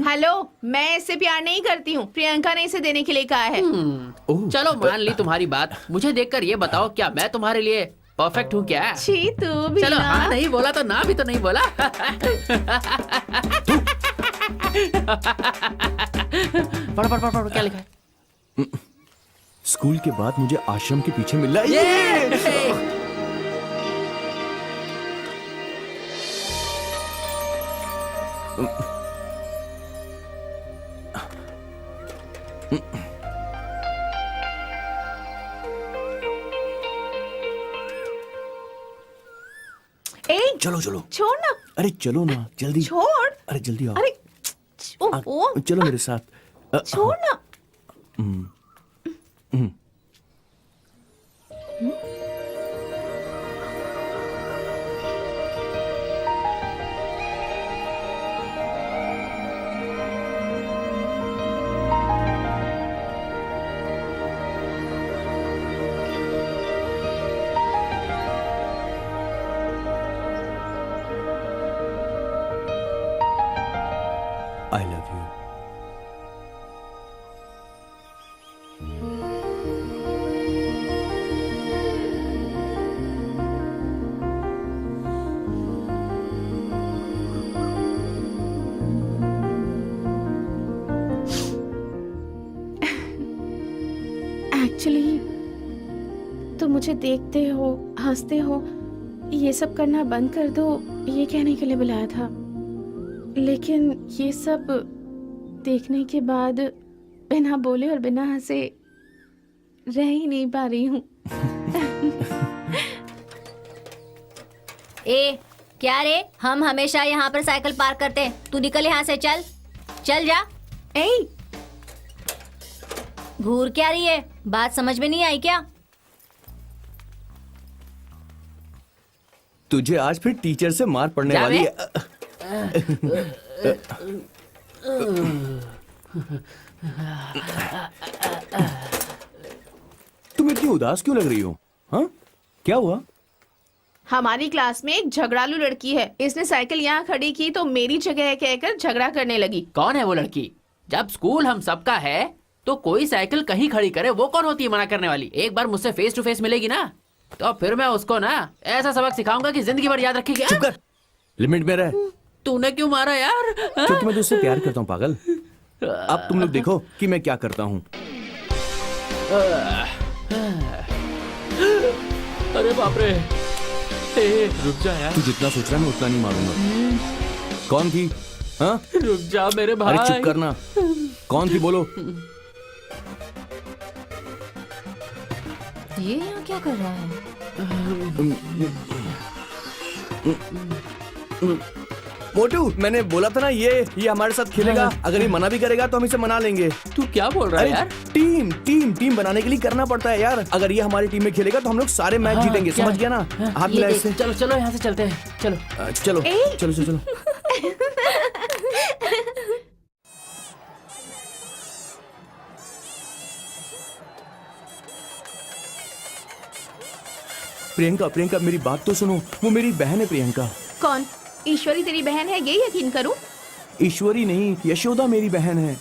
हेलो, मैं इससे प्यार नहीं करती हूँ, प्रियंका ने इसे देने के लिए कहा है। चलो मान ली तुम्हारी बात। मुझे देखकर ये बताओ, क्या मैं तुम्हारे लिए परफेक्ट हूँ क्या? छी तू भी चलो ना। हाँ नहीं बोला तो ना भी तो नहीं बोला। पढ़ पढ़ पढ़ पढ़, क्या लिखा है? स्कूल के बाद मुझे आश्रम के पीछे मिल रहा है। ए, चलो चलो, छोड़ ना। अरे चलो ना जल्दी। छोड़। अरे जल्दी आओ। अरे ओ, चलो मेरे साथ। छोड़ ना। I love you. एक्चुअली तुम मुझे देखते हो, हंसते हो, ये सब करना बंद कर दो, ये कहने के लिए बुलाया था। लेकिन ये सब देखने के बाद बिना बोले और बिना हंसे रह ही नहीं पा रही हूँ। ए क्या रे, हम हमेशा यहाँ पर साइकिल पार्क करते हैं, तू निकल यहाँ से, चल चल जा। ए घूर क्या रही है, बात समझ में नहीं आई क्या? तुझे आज फिर टीचर से मार पड़ने वाली है। तुम इतनी उदास क्यों लग रही हो? हाँ, क्या हुआ? हमारी क्लास में एक झगड़ालू लड़की है, इसने साइकिल यहाँ खड़ी की तो मेरी जगह कहकर झगड़ा करने लगी। कौन है वो लड़की? जब स्कूल हम सबका है तो कोई साइकिल कहीं खड़ी करे, वो कौन होती है मना करने वाली? एक बार मुझसे फेस टू फेस मिलेगी ना, तो फिर मैं उसको ना ऐसा सबक सिखाऊंगा कि जिंदगी भर याद रखेगी। चुप कर, लिमिट में रह। तूने क्यों मारा यार? क्योंकि मैं तुझसे प्यार करता हूँ पागल। अब तुम लोग देखो कि मैं क्या करता हूँ। अरे बाप रे, रुक जा यार। तू जितना सोच रहा है मैं उतना नहीं मारूंगा। कौन थी? हाँ, रुक जा मेरे भाई। अरे चुप करना। कौन थी बोलो? ये यहाँ क्या कर रहा है? मोटू, मैंने बोला था ना ये हमारे साथ खेलेगा। अगर ये मना भी करेगा तो हम इसे मना लेंगे। तू क्या बोल रहा है यार? टीम टीम टीम बनाने के लिए करना पड़ता है यार। अगर ये हमारी टीम में खेलेगा तो हम लोग सारे मैच जीतेंगे, समझ गया ना? हाथ ये मिला देख, इससे। चलो चलो यहाँ से चलते हैं, चलो। चलो चलो चलो चलो। प्रियंका प्रियंका मेरी बात तो सुनो, वो मेरी बहन है प्रियंका। कौन? ईश्वरी तेरी बहन है, ये यकीन करूं? ईश्वरी नहीं, यशोदा मेरी बहन है।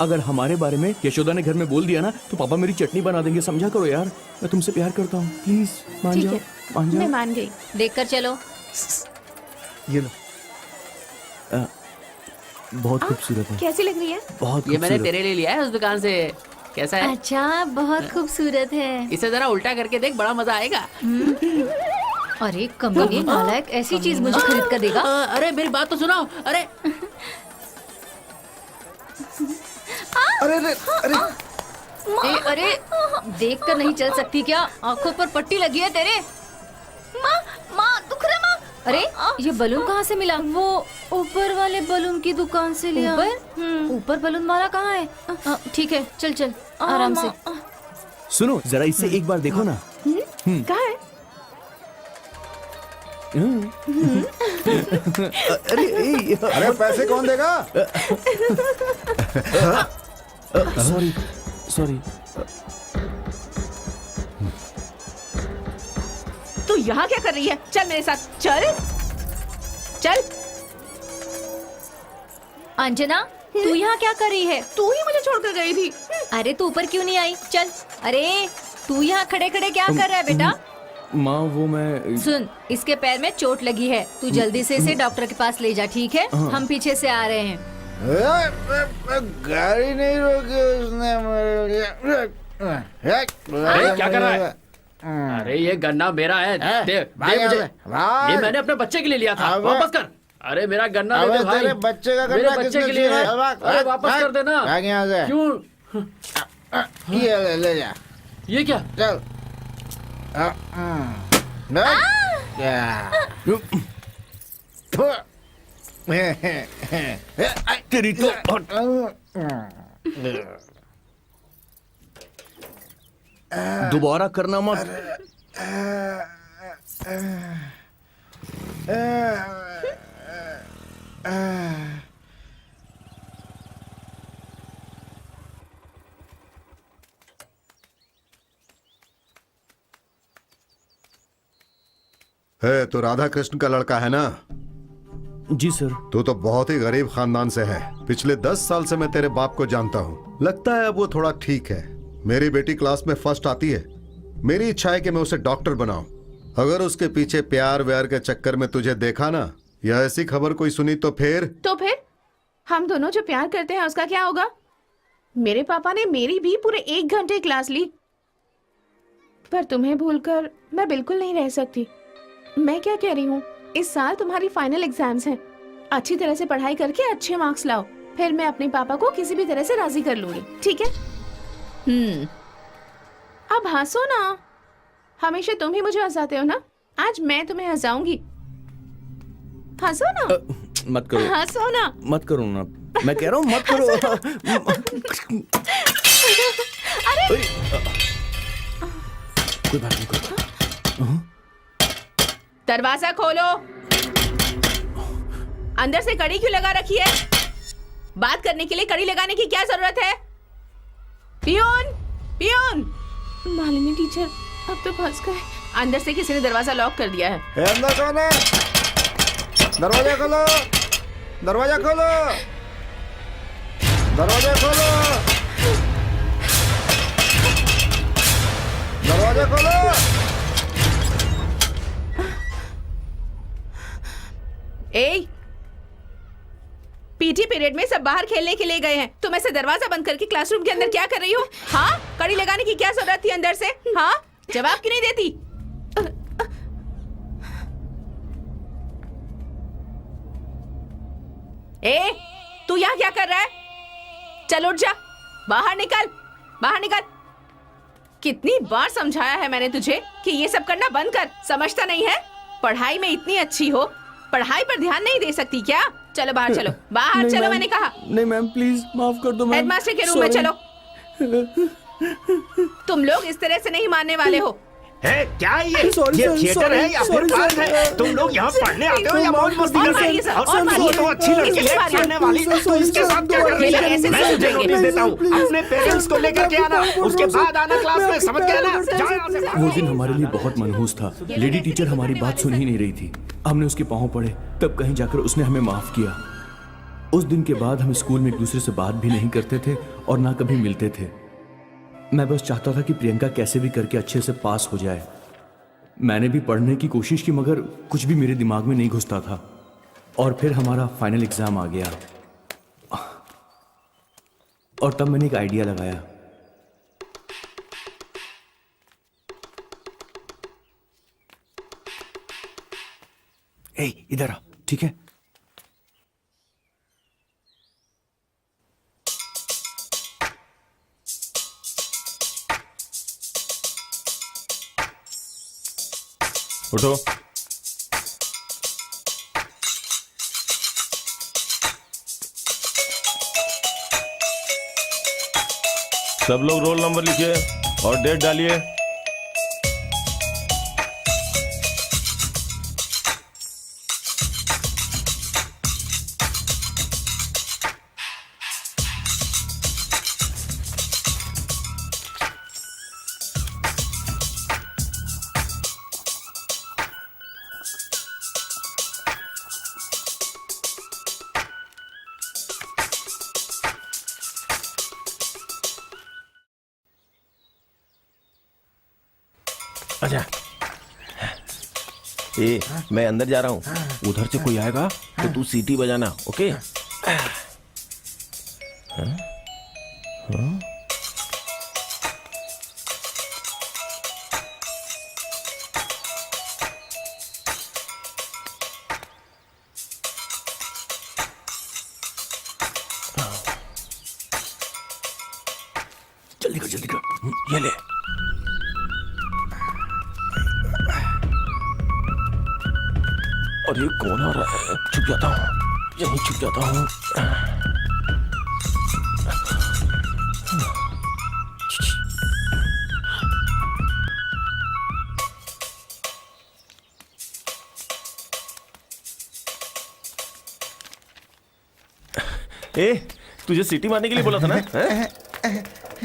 अगर हमारे बारे में यशोदा ने घर में बोल दिया ना तो पापा मेरी चटनी बना देंगे। समझा करो यार, मैं तुमसे प्यार करता हूँ, प्लीज मान ठीक जाओ, है, मान मैं जाओ। मान गई। देख कर चलो। ये लो। बहुत खूबसूरत है, कैसी लग रही है? बहुत ये मैंने खूबसूरत। तेरे लिए लिया है उस दुकान से। कैसा है? अच्छा, बहुत खूबसूरत है। इसे जरा उल्टा करके देख, बड़ा मजा आएगा। अरे कमीने नालायक, ऐसी चीज मुझे खरीद कर देगा? अरे मेरी बात तो सुनो। अरे अरे अरे अरे अरे देख कर नहीं चल सकती क्या? आंखों पर पट्टी लगी है तेरे। माँ दुख रहा माँ। अरे ये बलून कहाँ से मिला? वो ऊपर वाले बलून की दुकान से लिया। ऊपर बलून वाला कहाँ है? ठीक है, चल चल आराम से। सुनो जरा इसे एक बार देखो ना। कहाँ है? अरे पैसे कौन देगा? Sorry sorry. तू यहाँ क्या कर रही है? चल मेरे साथ, चल चल। अंजना, तू यहाँ क्या कर रही है? तू ही मुझे छोड़कर गई थी। अरे तू ऊपर क्यों नहीं आई? चल। अरे तू यहाँ खड़े खड़े क्या कर रहा है बेटा? माँ वो मैं सुन, इसके पैर में चोट लगी है, तू जल्दी से इसे डॉक्टर के पास ले जा, ठीक है? हम पीछे से आ रहे हैं। गाड़ी नहीं रोकी उसने मेरे लिए। अरे क्या कर रहा है? अरे ये गन्ना मेरा है, दे मुझे। ये मैंने अपने बच्चे के लिए लिया था, वापस कर। अरे मेरा गन्ना दे दे भाई। तेरे बच्चे का मेरे गन्ना बच्चे किसने के लिए है। छीना? अरे वापस कर देना। भाग यहाँ से। क्यों? ये ले जा, ये क्या? चल। तेरी तो दोबारा करना मत। है तो राधा कृष्ण का लड़का है ना? जी सर। तू तो बहुत ही गरीब खानदान से है। पिछले 10 साल से मैं तेरे बाप को जानता हूँ। लगता है अब वो थोड़ा ठीक है। मेरी बेटी क्लास में फर्स्ट आती है। मेरी इच्छा है कि मैं उसे डॉक्टर बनाऊं। अगर उसके पीछे प्यार व्यार के चक्कर में तुझे देखा ना, या ऐसी खबर कोई सुनी तो फिर हम दोनों जो प्यार करते हैं उसका क्या होगा? मेरे पापा ने मेरी भी पूरे 1 घंटे क्लास ली, पर तुम्हें भूलकर मैं बिल्कुल नहीं रह सकती। मैं क्या कह रही हूँ, इस साल तुम्हारी फाइनल एग्जाम्स हैं। अच्छी तरह से पढ़ाई करके अच्छे मार्क्स लाओ, फिर मैं अपने पापा को किसी भी तरह से राजी कर लूंगी, ठीक है? अब हंसो ना, हमेशा तुम ही मुझे हंसाते हो ना, आज मैं तुम्हें हंसाऊंगी। हंसो ना। मत करो, हंसो ना। मत करो ना, मैं कह रहा हूँ मत करो। अरे कोई बात नहीं, कोई बात। दरवाजा खोलो। अंदर से कड़ी क्यों लगा रखी है? बात करने के लिए कड़ी लगाने की क्या जरूरत है? Peon, peon. मालिनी टीचर अब तो फंस गए। अंदर से किसी ने दरवाजा लॉक कर दिया है। अंदर कौन है? दरवाजा खोलो, दरवाजा खोलो, दरवाजा खोलो, दरवाजा खोलो। ए, पीटी पीरियड में सब बाहर खेलने के लिए गए हैं, तुम ऐसे दरवाजा बंद करके क्लासरूम के अंदर क्या कर रही हो? हाँ, कड़ी लगाने की क्या जरूरत थी अंदर से? हाँ, जवाब क्यों नहीं देती? ए, तू यहाँ क्या कर रहा है? चल उठ जा, बाहर निकल, बाहर निकल। कितनी बार समझाया है मैंने तुझे कि ये सब करना बंद कर, समझता नहीं है? पढ़ाई में इतनी अच्छी हो, पढ़ाई पर ध्यान नहीं दे सकती क्या? चलो बाहर चलो, बाहर चलो, मैंने कहा। नहीं मैम, प्लीज माफ कर दो मैम। हेडमास्टर के रूम में चलो। तुम लोग इस तरह से नहीं मानने वाले हो। है क्या ये थिएटर है या फिर पार्क है? तुम लोग यहाँ पढ़ने आते हो या मौज मस्ती करते हो? और वो तो अच्छी लड़की है पढ़ने वाली, तो इसके साथ क्या कर रही है? मैं तुझे नोटिस देता हूँ, अपने पेरेंट्स को लेकर के आना, उसके बाद आना क्लास में, समझ गया ना? जाओ यहाँ से। वो दिन हमारे लिए बहुत मनहूस था। लेडी टीचर हमारी बात सुन ही नहीं रही थी। हमने उसके पाँव पड़े, तब कहीं जाकर उसने हमें माफ किया। उस दिन के बाद हम स्कूल में एक दूसरे से बात भी नहीं करते थे और ना कभी मिलते थे। मैं बस चाहता था कि प्रियंका कैसे भी करके अच्छे से पास हो जाए। मैंने भी पढ़ने की कोशिश की, मगर कुछ भी मेरे दिमाग में नहीं घुसता था। और फिर हमारा फाइनल एग्जाम आ गया और तब मैंने एक आइडिया लगाया। इधर आ, ठीक है? उठो। सब लोग रोल नंबर लिखिए और डेट डालिए। अच्छा, मैं अंदर जा रहा हूँ, उधर से कोई आएगा तो तू सीटी बजाना, ओके? जल्दी कर, जल्दी कर। ये ले। और ये कौन आ रहा है? छुप जाता हूँ, यहीं छुप जाता हूँ। तुझे सीटी मारने के लिए बोला था ना?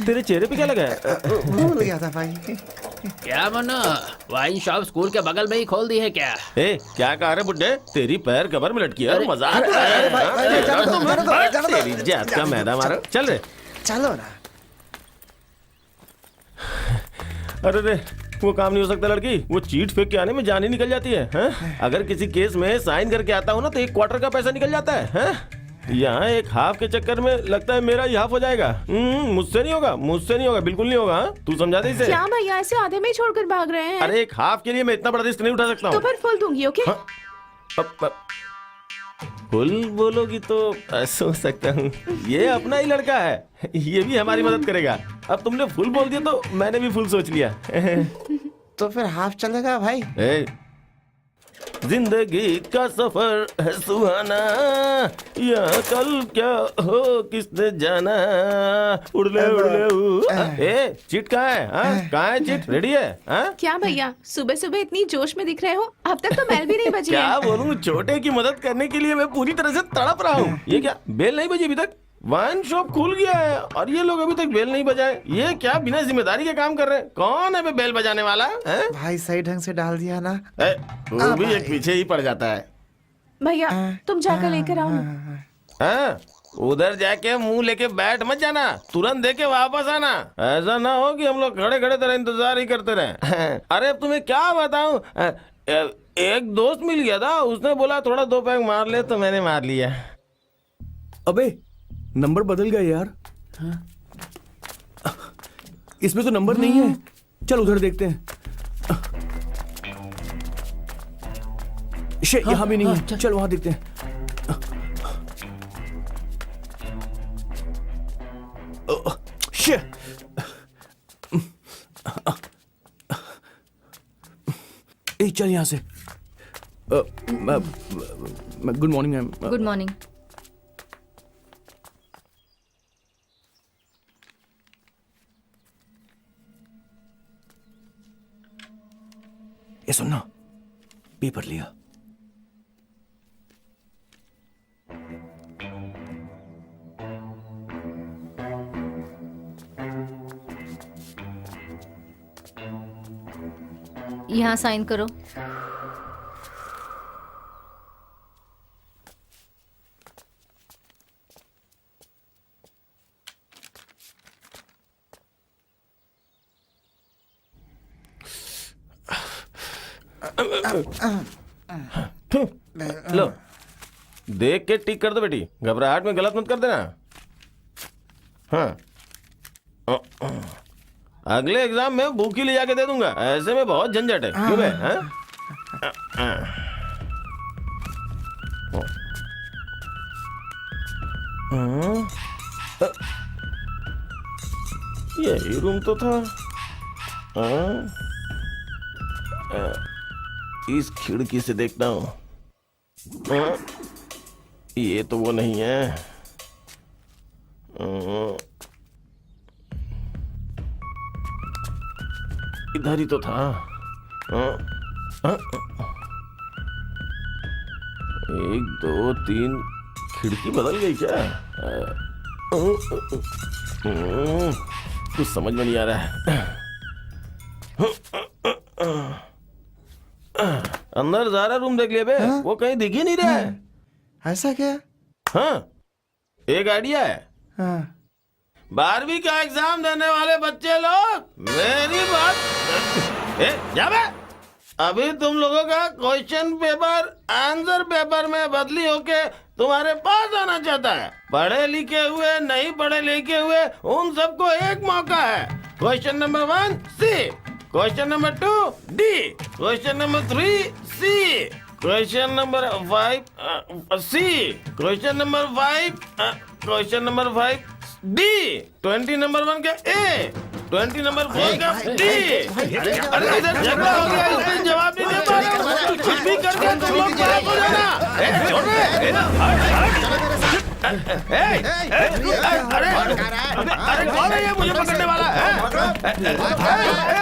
तेरे चेहरे पे क्या लगा है? भूल गया था भाई। क्या मनो, वाइन शॉप स्कूल के बगल में ही खोल दी है क्या? ए, क्या कह रहे बुड्ढे? तेरी पैर कबर में लटकी है, मजाक अरे भाई, भाई, जाने दो, जाने दो, जाने दो। तेरी जात का मैदा मारो, चल रे। चलो ना। अरे रे, वो काम नहीं हो सकता लड़की, वो चीट फेंक के आने में जान ही निकल जाती है, हैं? अगर किसी केस में साइन करके आता हूँ ना तो 1/4 का पैसा निकल जाता है, हैं? यहाँ एक हाफ के चक्कर में लगता है मेरा ही हाफ हो जाएगा। मुझसे नहीं होगा, मुझसे नहीं होगा, बिल्कुल नहीं होगा। हाँ? तू समझा दे इसे। क्या भैया ऐसे आधे में ही छोड़कर भाग रहे हैं? अरे एक हाफ के लिए मैं इतना बड़ा रिस्क नहीं उठा सकता तो हूँ। फिर फुल दूंगी, ओके? फुल बोलोगी तो सोच सकता हूँ, ये अपना ही लड़का है, ये भी हमारी मदद करेगा। अब तुमने फुल बोल दिया तो मैंने भी फुल सोच लिया। तो फिर हाफ चलेगा भाई। जिंदगी का सफर है सुहाना, यहाँ कल क्या हो किसने जाना। उड़ले चिट कहाँ है? कहाँ है चिट? रेडी है? क्या भैया सुबह सुबह इतनी जोश में दिख रहे हो? अब तक तो बेल भी नहीं बजी है। क्या बोलूं, छोटे की मदद करने के लिए मैं पूरी तरह से तड़प रहा हूँ। ये क्या बेल नहीं बजी अभी तक? वाइन शॉप खुल गया है और ये लोग अभी तक बेल नहीं बजाए। ये क्या बिना जिम्मेदारी के काम कर रहे हैं? कौन है बेल बजाने वाला है? भाई सही ढंग से डाल दिया ना। वो भी एक पीछे ही पड़ जाता है। भैया तुम जाकर लेकर आओ ना। उधर जाके मुंह लेके बैठ मत जाना, तुरंत देके वापस आना। ऐसा ना हो कि हम लोग खड़े खड़े तेरा इंतजार ही करते रहे। अरे अब तुम्हें क्या बताऊं, एक दोस्त मिल गया था, उसने बोला थोड़ा 2 पैक मार ले, तो मैंने मार लिया। अबे नंबर बदल गया यार। इसमें तो नंबर नहीं है। चल उधर देखते हैं। यहाँ भी नहीं है। चल वहां देखते हैं। चल यहाँ से। Good morning ma'am. Good morning. ये सुनना, पेपर लिया। यहाँ साइन करो। लो देख के टिक कर दो बेटी, घबराहट में गलत मत कर देना। हाँ अगले एग्जाम में बुक ही ले जाके दे दूंगा, ऐसे में बहुत झंझट है। क्यों बे? यही रूम तो था। इस खिड़की से देखता हूँ। ये तो वो नहीं है। इधर ही तो था। 1 2 3 खिड़की बदल गई क्या? कुछ समझ में नहीं आ रहा है। अंदर ज़रा रूम देख लिया बे। वो कहीं दिख ही नहीं रहा है। ऐसा क्या? हाँ एक आइडिया है। 12वीं का एग्जाम देने वाले बच्चे लोग मेरी बात जा बे। अभी तुम लोगों का क्वेश्चन पेपर आंसर पेपर में बदली होके तुम्हारे पास आना चाहता है। पढ़े लिखे हुए नहीं पढ़े लिखे हुए उन सबको एक मौका है। Question number 1 C, question number 2 D, question number 3 C, question number 5 C, question number 5 question number 5 D, 20 number 1 का ए, 20 नंबर 4 का डी। अरे इधर झगड़ा हो गया, इसमें जवाब नहीं दे पा रहे। कुछ भी करके तुम लोग पास हो जाना। छोड़ अरे कौन है ये मुझे पकड़ने वाला है?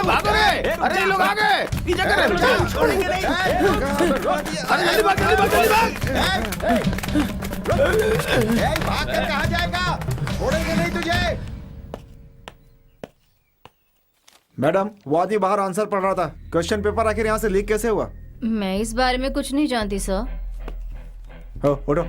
भागो रे! अरे ये लोग आ गए, पीछे कर रहे हैं। छोड़ेंगे नहीं। अरे जल्दी भाग, जल्दी भाग, जल्दी भाग। भाग कर कहाँ जाएगा? छोड़ेंगे नहीं तुझे। मैडम, वो आदमी बाहर आंसर पढ़ रहा था। क्वेश्चन पेपर आखिर यहाँ से लीक कैसे हुआ? मैं इस बारे में कुछ नहीं जानती सर। हो उठो।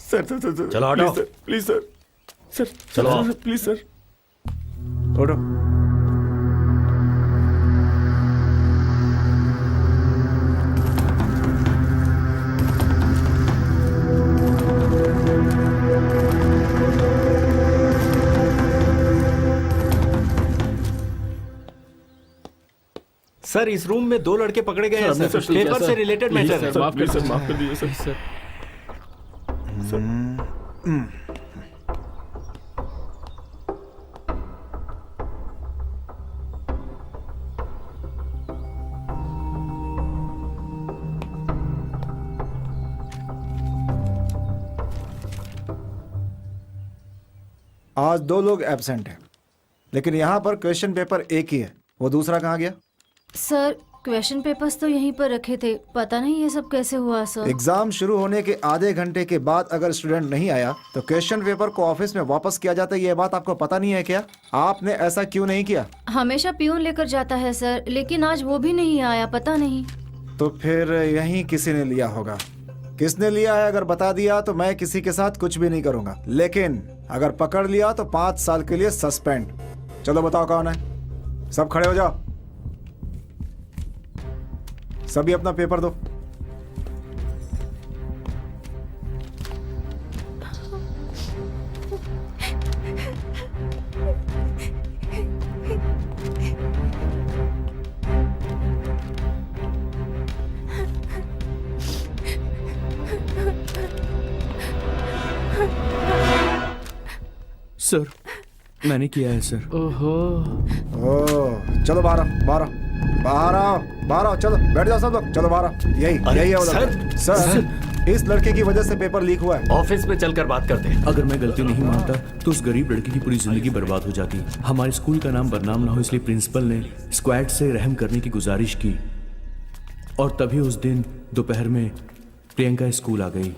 सर चलो हटो। प्लीज सर सर चलो। Please sir. उठो। सर इस रूम में 2 लड़के पकड़े गए हैं सर, पेपर से रिलेटेड मैटर है। माफ कर सर, माफ कर दीजिए सर। सर। आज 2 लोग एब्सेंट हैं, लेकिन यहाँ पर क्वेश्चन पेपर एक ही है। वो दूसरा कहाँ गया? सर क्वेश्चन पेपर्स तो यहीं पर रखे थे, पता नहीं ये सब कैसे हुआ सर। एग्जाम शुरू होने के आधे घंटे के बाद अगर स्टूडेंट नहीं आया तो क्वेश्चन पेपर को ऑफिस में वापस किया जाता है। ये बात आपको पता नहीं है क्या? आपने ऐसा क्यों नहीं किया? हमेशा पियून लेकर जाता है सर, लेकिन आज वो भी नहीं आया, पता नहीं। तो फिर यहीं किसी ने लिया होगा। किसने लिया है अगर बता दिया तो मैं किसी के साथ कुछ भी नहीं करूंगा, लेकिन अगर पकड़ लिया तो 5 साल के लिए सस्पेंड। चलो बताओ कौन है? सब खड़े हो जाओ। सभी अपना पेपर दो। सर मैंने किया है सर। ओहो। ओ चलो बाहर आओ, बाहर आओ, बाहर आओ, बाहर आओ। चलो बैठ जाओ सब लोग, चलो बाहर आओ। यही है वो लड़का। सर इस लड़के की वजह से पेपर लीक हुआ है। ऑफिस में चलकर बात करते हैं। अगर मैं गलती नहीं मानता तो उस गरीब लड़की की पूरी जिंदगी बर्बाद हो जाती। हमारे स्कूल का नाम बदनाम ना हो इसलिए प्रिंसिपल ने स्क्वाड से रहम करने की गुजारिश की, और तभी उस दिन दोपहर में प्रियंका स्कूल आ गई।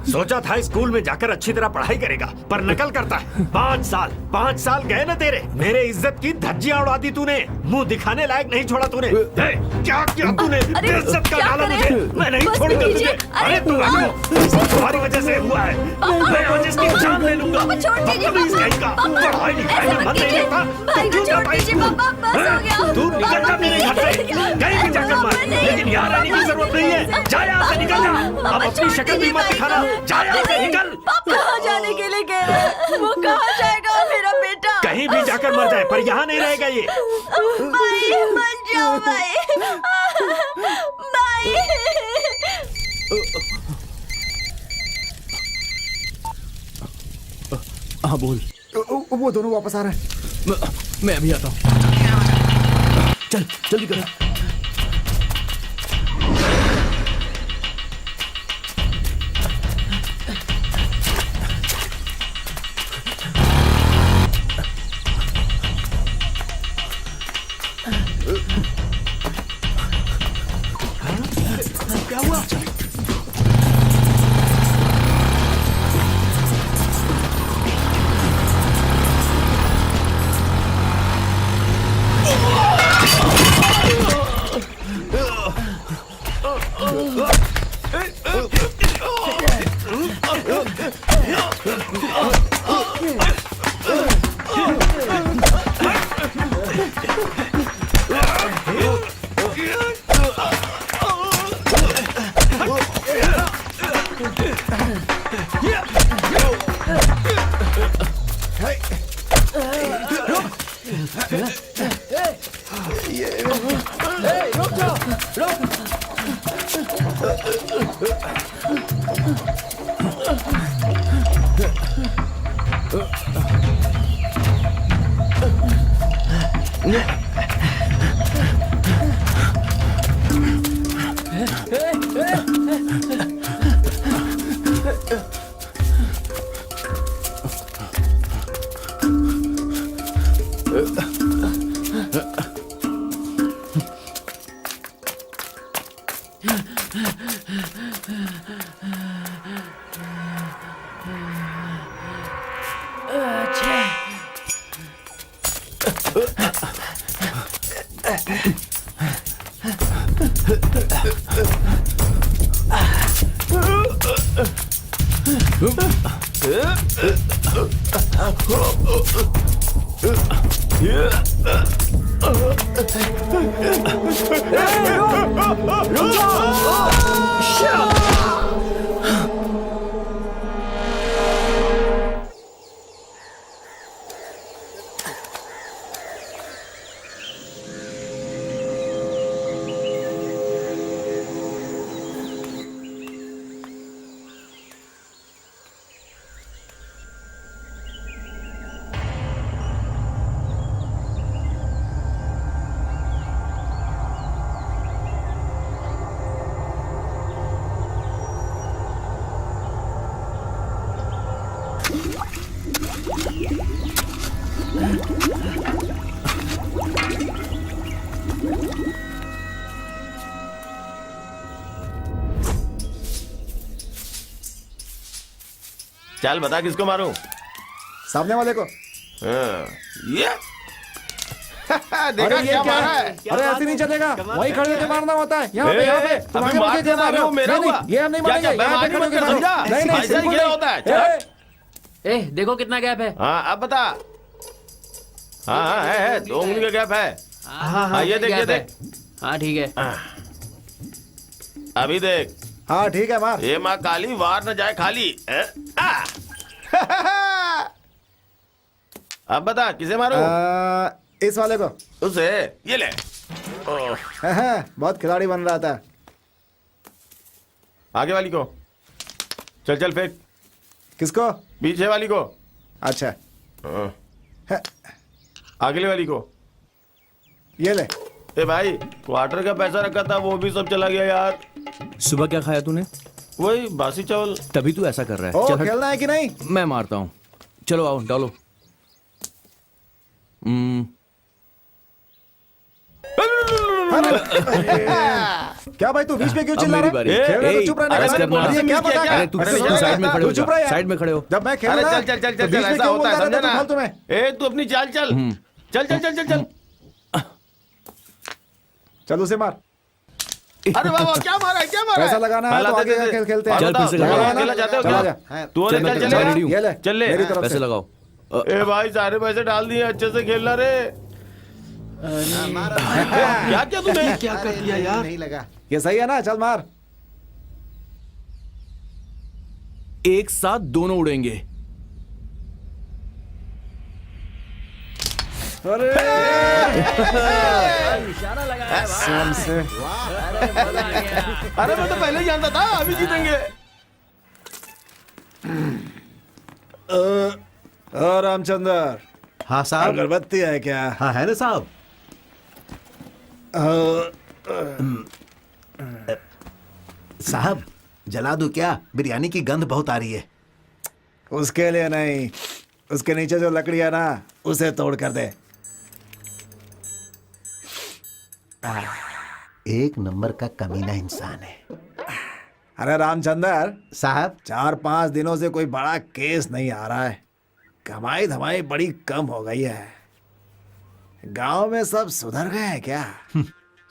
सोचा था स्कूल में जाकर अच्छी तरह पढ़ाई करेगा, पर नकल करता है। 5 साल गए ना तेरे। मेरे इज्जत की धज्जियां उड़ा दी तूने, मुंह दिखाने लायक नहीं छोड़ा तूने। क्या किया तूने? बेइज्जत का डाला मुझे। मैं नहीं छोड़ूंगा तुझे। अरे तुम्हारी वजह से हुआ है। मैं आज इसकी जान ले लूंगा। प्लीज कहीं का पढ़ाई लिखाई में मन नहीं लगता तो क्यों जाता है स्कूल? तू निकल जा मेरे घर से, कहीं भी जाकर मार, लेकिन यहाँ रहने की जरूरत नहीं है। जा यहाँ से, निकल जा। अब अपनी शक्ल भी मत दिखाना। जा यहाँ से, निकल। कहाँ जाने के लिए कह रहा है? वो कहाँ जाएगा मेरा बेटा? कहीं भी जाकर मर जाए, पर यहाँ नहीं रहेगा ये। भाई मत जाओ भाई। भाई हाँ बोल। वो दोनों वापस आ रहे हैं। मैं अभी आता हूँ। चल जल्दी कर। क्या हुआ? रुक जाओ, रुक। चल बता किसको मारूं? सामने वाले को। ये देखा क्या मारा है? अरे ऐसे नहीं चलेगा, वही खड़े होकर मारना होता है। यहाँ पे यहाँ पे तुम आगे बढ़ के क्या मार रहे हो? मेरा नहीं, हुआ। ये हम नहीं क्या मारेंगे, मैं यहाँ पे आगे खड़े होकर बढ़कर मारो। समझा? नहीं ऐसा ही बिल्कुल खेला नहीं। होता है। चल। ए देखो कितना गैप है। हाँ अब बता। हाँ हाँ है 2 उंगली का गैप है। हाँ ये देख ये देख। हाँ ठीक है। अभी देख। हाँ ठीक है मार। ये माँ काली वार न जाए खाली। अब बता किसे मारूं? इस वाले को। उसे ये ले। बहुत खिलाड़ी बन रहा था। आगे वाली को। चल चल फेंक। किसको? पीछे वाली को। अच्छा अगले वाली को। ये ले। ए भाई क्वार्टर का पैसा रखा था वो भी सब चला गया यार। सुबह क्या खाया तूने? वही बासी चावल। तभी तू ऐसा कर रहा ओ है। चल हट। खेलना है कि नहीं? मैं मारता हूँ। चलो आओ डालो। क्या भाई तू बीच में क्यों अब चिल्ला मेरी रहा बारी। है? खेल रहे तो ए, चुप रहने अरे का। करना। अरे क्या पता अरे तू साइड में खड़े हो तू चुप जा। रह यार। साइड में खड़े हो। जब मैं खेल अरे रहा चल चल चल तो चल बीच चल में ऐसा क्यों होता है बोलता समझा रहता ना। फालतू में? ए तू अपनी चाल चल। चल चल चल चल चल। चल उसे मार। अरे वाह वाह क्या मारा है क्या मारा है? पैसा लगाना है तो हाँ, आगे दे, का दे, खेल खेलते हैं। चल फिर से बताओ, लगाओ। अकेला चाहते हो चला क्या? जा। तू और चल, मैं चल चल चल रेडी हूँ। ये ले। चल ले। मेरी तरफ पैसे से। लगाओ। ए भाई सारे पैसे डाल दिए अच्छे से खेलना रे। क्या क्या तूने क्या कर दिया यार? नहीं लगा। ये सही है ना? चल मार। एक साथ दोनों उड़ेंगे। अरे इशारा लगाया कसम से। अरे मैं तो पहले ही जानता था अभी जीतेंगे। रामचंद्र हाँ साहब। अगरबत्ती है क्या? हाँ है ना साहब। साहब जला दूं क्या? बिरयानी की गंध बहुत आ रही है। उसके लिए नहीं, उसके नीचे जो लकड़ी है ना उसे तोड़ कर दे। एक नंबर का कमीना इंसान है। अरे रामचंद्र साहब 4-5 दिनों से कोई बड़ा केस नहीं आ रहा है। कमाई धमाई बड़ी कम हो गई है। गांव में सब सुधर गए हैं क्या?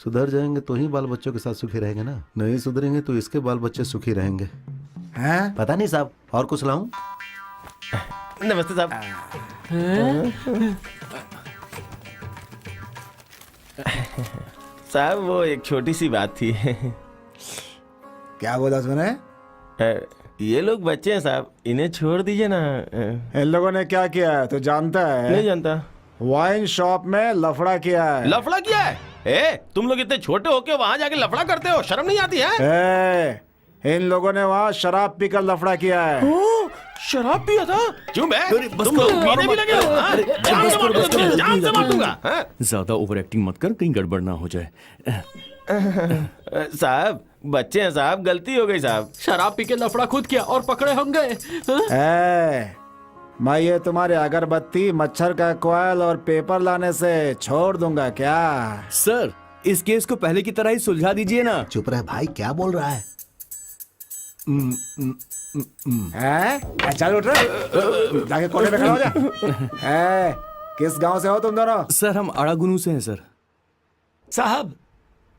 सुधर जाएंगे तो ही बाल बच्चों के साथ सुखी रहेंगे ना। नहीं सुधरेंगे तो इसके बाल बच्चे सुखी रहेंगे। हैं? पता नहीं साहब। और कुछ लाऊं? नमस्ते साहब। साहब वो एक छोटी सी बात थी। क्या बोला तूने? ये लोग बच्चे हैं साहब, इन्हें छोड़ दीजिए ना। इन लोगों ने क्या किया है तो जानता नहीं है? जानता। वाइन शॉप में लफड़ा किया है। लफड़ा किया है? तुम लोग इतने छोटे होके वहां जाके लफड़ा करते हो, शर्म नहीं आती है? इन लोगों ने वहाँ शराब पीकर लफड़ा किया है। ओ, शराब पिया था? क्यों बे? तुम लोग पीने भी लगे हो? हाँ? जान से मार दूंगा तुझे, जान से मार दूंगा। हाँ? ज्यादा ओवर एक्टिंग मत कर, कहीं गड़बड़ ना हो जाए। साहब बच्चे हैं साहब, गलती हो गई साहब। शराब पी के लफड़ा खुद किया और पकड़े हम गए। मैं ये तुम्हारे अगरबत्ती, मच्छर का कॉइल और पेपर लाने से छोड़ दूंगा क्या? सर, इस केस को पहले की तरह ही सुलझा दीजिए ना। चुप रहे भाई, क्या बोल रहा है? चल उठ रहे, जाके कोने में खड़ा हो जा। किस गांव से हो तुम दोनों? सर हम अड़ागुनू से हैं सर। साहब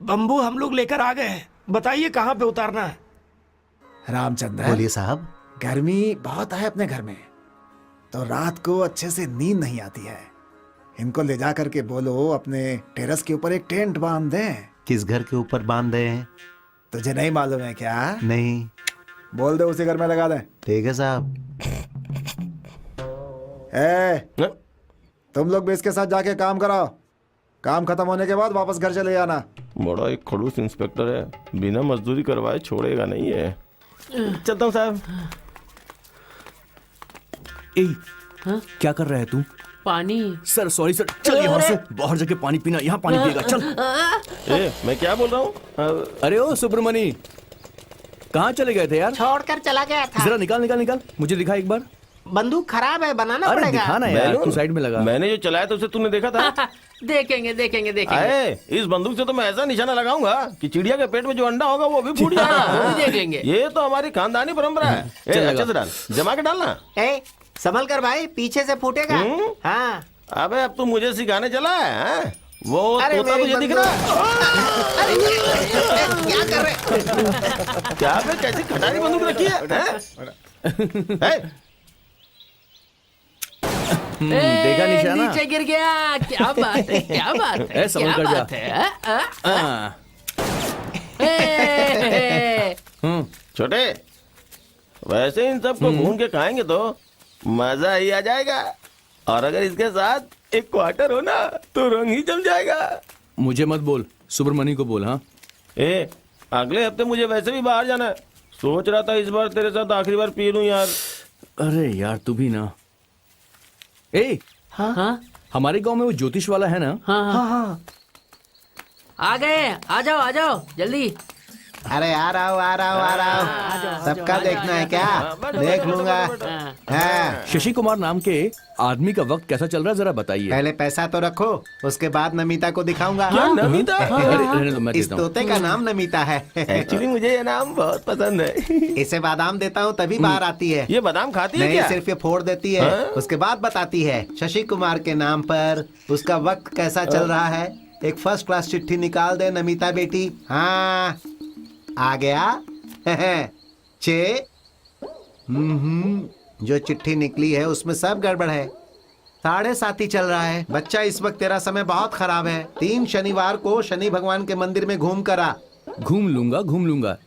बम्बू हम लोग लेकर आ गए हैं, बताइए कहाँ पे उतारना है? रामचंद्र, बोलिए साहब। गर्मी बहुत है अपने घर में, तो रात को अच्छे से नींद नहीं आती है। इनको ले जा करके बोलो अपने टेरेस के ऊपर एक टेंट बांध दें। किस घर के ऊपर बांध रहे हैं? तुझे नहीं मालूम है क्या? नहीं। बोल दे उसी घर में लगा दें। ठीक है साहब। तुम लोग भी इसके साथ जाके काम कराओ। काम खत्म होने के बाद वापस घर चले जाना। बड़ा एक खड़ूस इंस्पेक्टर है, बिना मजदूरी करवाए छोड़ेगा नहीं है। चलता हूँ साहब। क्या कर रहा है तू? पानी। सर सॉरी सर, चल यहाँ से बाहर जाके पानी पीना, यहाँ पानी पिएगा, चल। मैं क्या बोल रहा हूँ? अरे ओ सुब्रमणि, कहाँ चले गए थे यार? छोड़कर चला गया था। जरा निकाल निकाल निकाल, मुझे दिखा एक बार। बंदूक खराब है, बनाना अरे पड़ेगा। दिखा ना यार, तू साइड में लगा। मैंने जो चलाया था उसे तूने देखा था? देखेंगे देखेंगे देखेंगे। इस बंदूक से तो मैं ऐसा निशाना लगाऊंगा कि चिड़िया के पेट में जो अंडा होगा वो भी फूट जाएगा। वो भी देख लेंगे। ये तो हमारी खानदानी परंपरा है। अच्छे से डाल, जमा के डालना। संभल कर भाई, पीछे से फूटेगा। हाँ। अबे अब तू मुझे सिखाने चला है? वो तोता तुझे दिख रहा है? क्या कर रहे? क्या बे, कैसी खटारी बंदूक रखी है? देखा निशाना? नीचे गिर गया। क्या बात है, क्या बात है, संभल क्या कर जा। बात है? छोटे, वैसे इन सबको भून के खाएंगे तो मजा ही आ जाएगा, और अगर इसके साथ एक क्वार्टर हो ना तो रंग ही जम जाएगा। मुझे मत बोल, सुब्रमणि को बोल। हाँ अगले हफ्ते मुझे वैसे भी बाहर जाना है, सोच रहा था इस बार तेरे साथ आखिरी बार पी लूं यार। अरे यार तू भी ना। हाँ? हमारे गांव में वो ज्योतिष वाला है ना? हाँ। आ गए, आ जाओ जल्दी। अरे आ रहा हूँ। सबका देखना है क्या? देख लूंगा। हाँ। शशि कुमार नाम के आदमी का वक्त कैसा चल रहा है जरा बताइए। पहले पैसा तो रखो, उसके बाद नमिता को दिखाऊंगा। क्या नमिता? रहने दो, मैं इस देता हूँ। तोते का नाम नमिता है। एक्चुअली मुझे ये नाम बहुत पसंद है। इसे बादाम देता हूँ तभी बाहर आती है। ये बादाम खाती है नहीं, क्या? सिर्फ ये फोड़ देती है। उसके बाद बताती है शशि कुमार के नाम पर उसका वक्त कैसा चल रहा है। एक फर्स्ट क्लास चिट्ठी निकाल दे नमिता बेटी। हाँ आ गया। 6 जो चिट्ठी निकली है उसमें सब गड़बड़ है। 7:30 ही चल रहा है। बच्चा इस वक्त तेरा समय बहुत खराब है। 3 शनिवार को शनि भगवान के मंदिर में घूम कर आ। घूम लूंगा।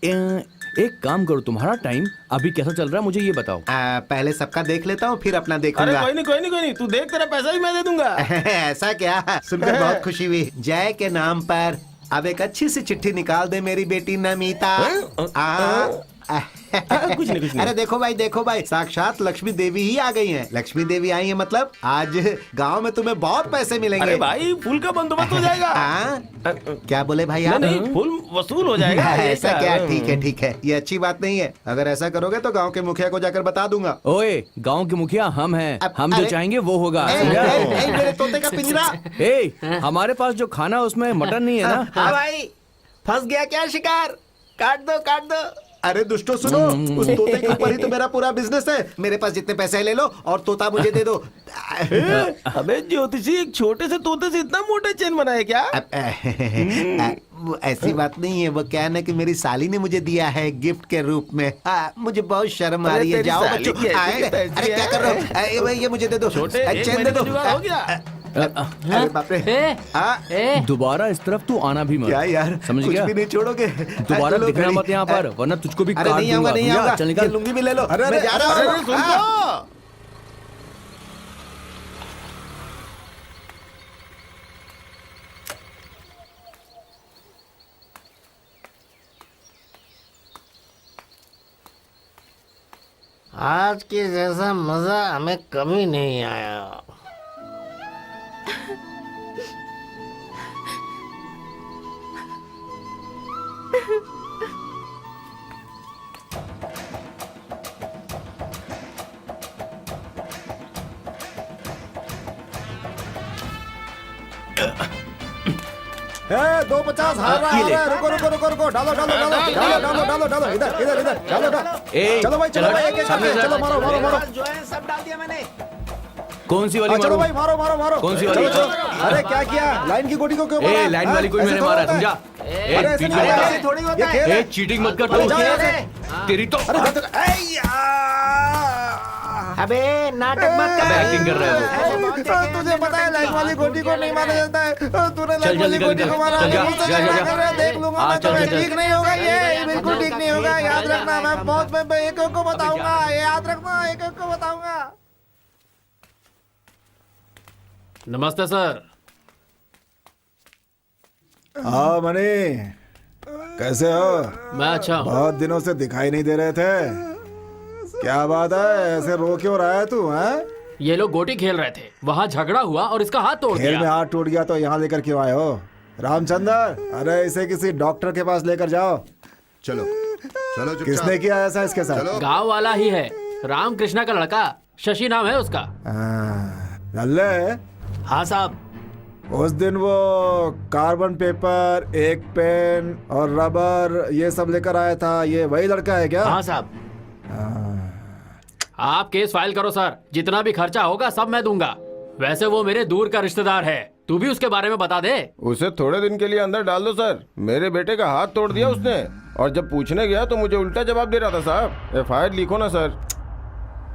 एक काम करो, तुम्हारा टाइम अभी कैसा चल रहा है मुझे ये बताओ। पहले सबका देख लेता हूँ फिर अपना अरे देखूंगा। कोई नहीं, तू देख, तेरा पैसा भी मैं दे दूंगा। ऐसा क्या? सुनकर बहुत खुशी हुई। जय के नाम पर अब एक अच्छी सी चिट्ठी निकाल दे मेरी बेटी नमिता। कुछ नहीं। अरे देखो भाई, साक्षात लक्ष्मी देवी ही आ गई हैं। लक्ष्मी देवी आई है मतलब आज गांव में तुम्हें बहुत पैसे मिलेंगे। अरे भाई, फूल का बंदोबस्त हो जाएगा। क्या बोले भाई आप? नहीं, फूल वसूल हो जाएगा। ऐसा क्या? ठीक है, ये अच्छी बात नहीं है। अगर ऐसा करोगे तो गांव के मुखिया को जाकर बता दूंगा। ओए, गांव के मुखिया हम हैं। हम जो चाहेंगे वो होगा। मेरे तोते का पिंजरा। हमारे पास जो खाना उसमें मटन नहीं है ना। हाँ भाई, फंस गया क्या शिकार? काट दो। अरे दुष्टो सुनो, उस तोते के ऊपर ही तो मेरा पूरा बिजनेस है। मेरे पास जितने पैसे ले लो और तोता मुझे दे दो। अबे ज्योतिषी, एक छोटे से तोते से इतना मोटा चेन बनाया क्या? वो ऐसी बात नहीं है। वो क्या है ना कि मेरी साली ने मुझे दिया है गिफ्ट के रूप में। मुझे बहुत शर्म आ रही है। जाओ बच्चों। अरे क्या कर रहे हो? ये मुझे दे दो। छोटे, चेन दे दो। हो गया। अरे बाप रे। दोबारा इस तरफ तू आना भी मत। क्या यार, समझ कुछ गया? भी नहीं छोड़ोगे। दोबारा लो, दिखना घड़ी। मत यहाँ पर, वरना तुझको भी अरे काट नहीं आऊंगा, दूंगा। नहीं जा, आऊंगा। चल निकल। ये लुंगी भी ले लो। अरे मैं जा रहा हूँ। अरे सुन तो। आज के जैसा मजा हमें कभी नहीं आया। ए, 250 हार रहा है। रुको रुको रुको रुको, डालो डालो डालो डालो डालो डालो डालो, इधर इधर इधर डालो डालो। चलो भाई, चलो भाई, एक एक करके, चलो मारो मारो मारो। जो है सब डाल दिया मैंने। कौन सी वाली चलो मारूं? भाई, मारो मारो मारो। कौन सी वाली? चलो, चलो। अरे क्या किया, लाइन की गोटी को क्यों मारा? ए, लाइन वाली कोई ऐसे मैंने थोड़ा मारा, होता है। समझा? ए, अरे ऐसे पीछे नहीं वाला। होता है। ऐसे थोड़ी होता ये है। खेल है। ए, चीटिंग मत कर अरे तू। जाओ यहाँ से। तेरी तो अरे जाते रहो। ऐ यार। अबे नाटक मत कर। एक्टिंग कर रहा है वो। तुझे पता है लाइन वाली गोटी को नहीं मारा जाता है। तूने लाइन चल, वाली निकल, गोटी निकल। को मारा। चल, जा, मुझसे जा, जा, क्या जा। कर रहा है, देख लूंगा मैं चल, तुम्हें। चल, चल। ठीक नहीं होगा ये, बिल्कुल ठीक नहीं होगा। याद रखना, मैं बहुत मैं एक को बताऊंगा। याद रखना, एक को बताऊंगा। नमस्ते सर। हाँ मनी, कैसे हो? मैं अच्छा हूँ। बहुत दिनों से दिखाई नहीं दे रहे थे। क्या बात है, ऐसे रो क्यों रहा है तू? हैं? ये लोग गोटी खेल रहे थे, वहाँ झगड़ा हुआ और इसका हाथ तोड़ खेल में दिया। हाथ टूट गया तो यहाँ लेकर क्यों आए हो? रामचंद्र, अरे इसे किसी डॉक्टर के पास लेकर जाओ। चलो चलो चुपचाप। किसने किया ऐसा इसके साथ? चलो। गांव वाला ही है, राम कृष्णा का लड़का, शशि नाम है उसका। लल्ले, हाँ साहब। उस दिन वो कार्बन पेपर, एक पेन और रबर ये सब लेकर आया था, ये वही लड़का है क्या? हाँ साहब। आप केस फाइल करो सर, जितना भी खर्चा होगा सब मैं दूंगा। वैसे वो मेरे दूर का रिश्तेदार है, तू भी उसके बारे में बता दे। उसे थोड़े दिन के लिए अंदर डाल दो सर। मेरे बेटे का हाथ तोड़ दिया उसने, और जब पूछने गया तो मुझे उल्टा जवाब दे रहा था। साहब FIR लिखो ना सर।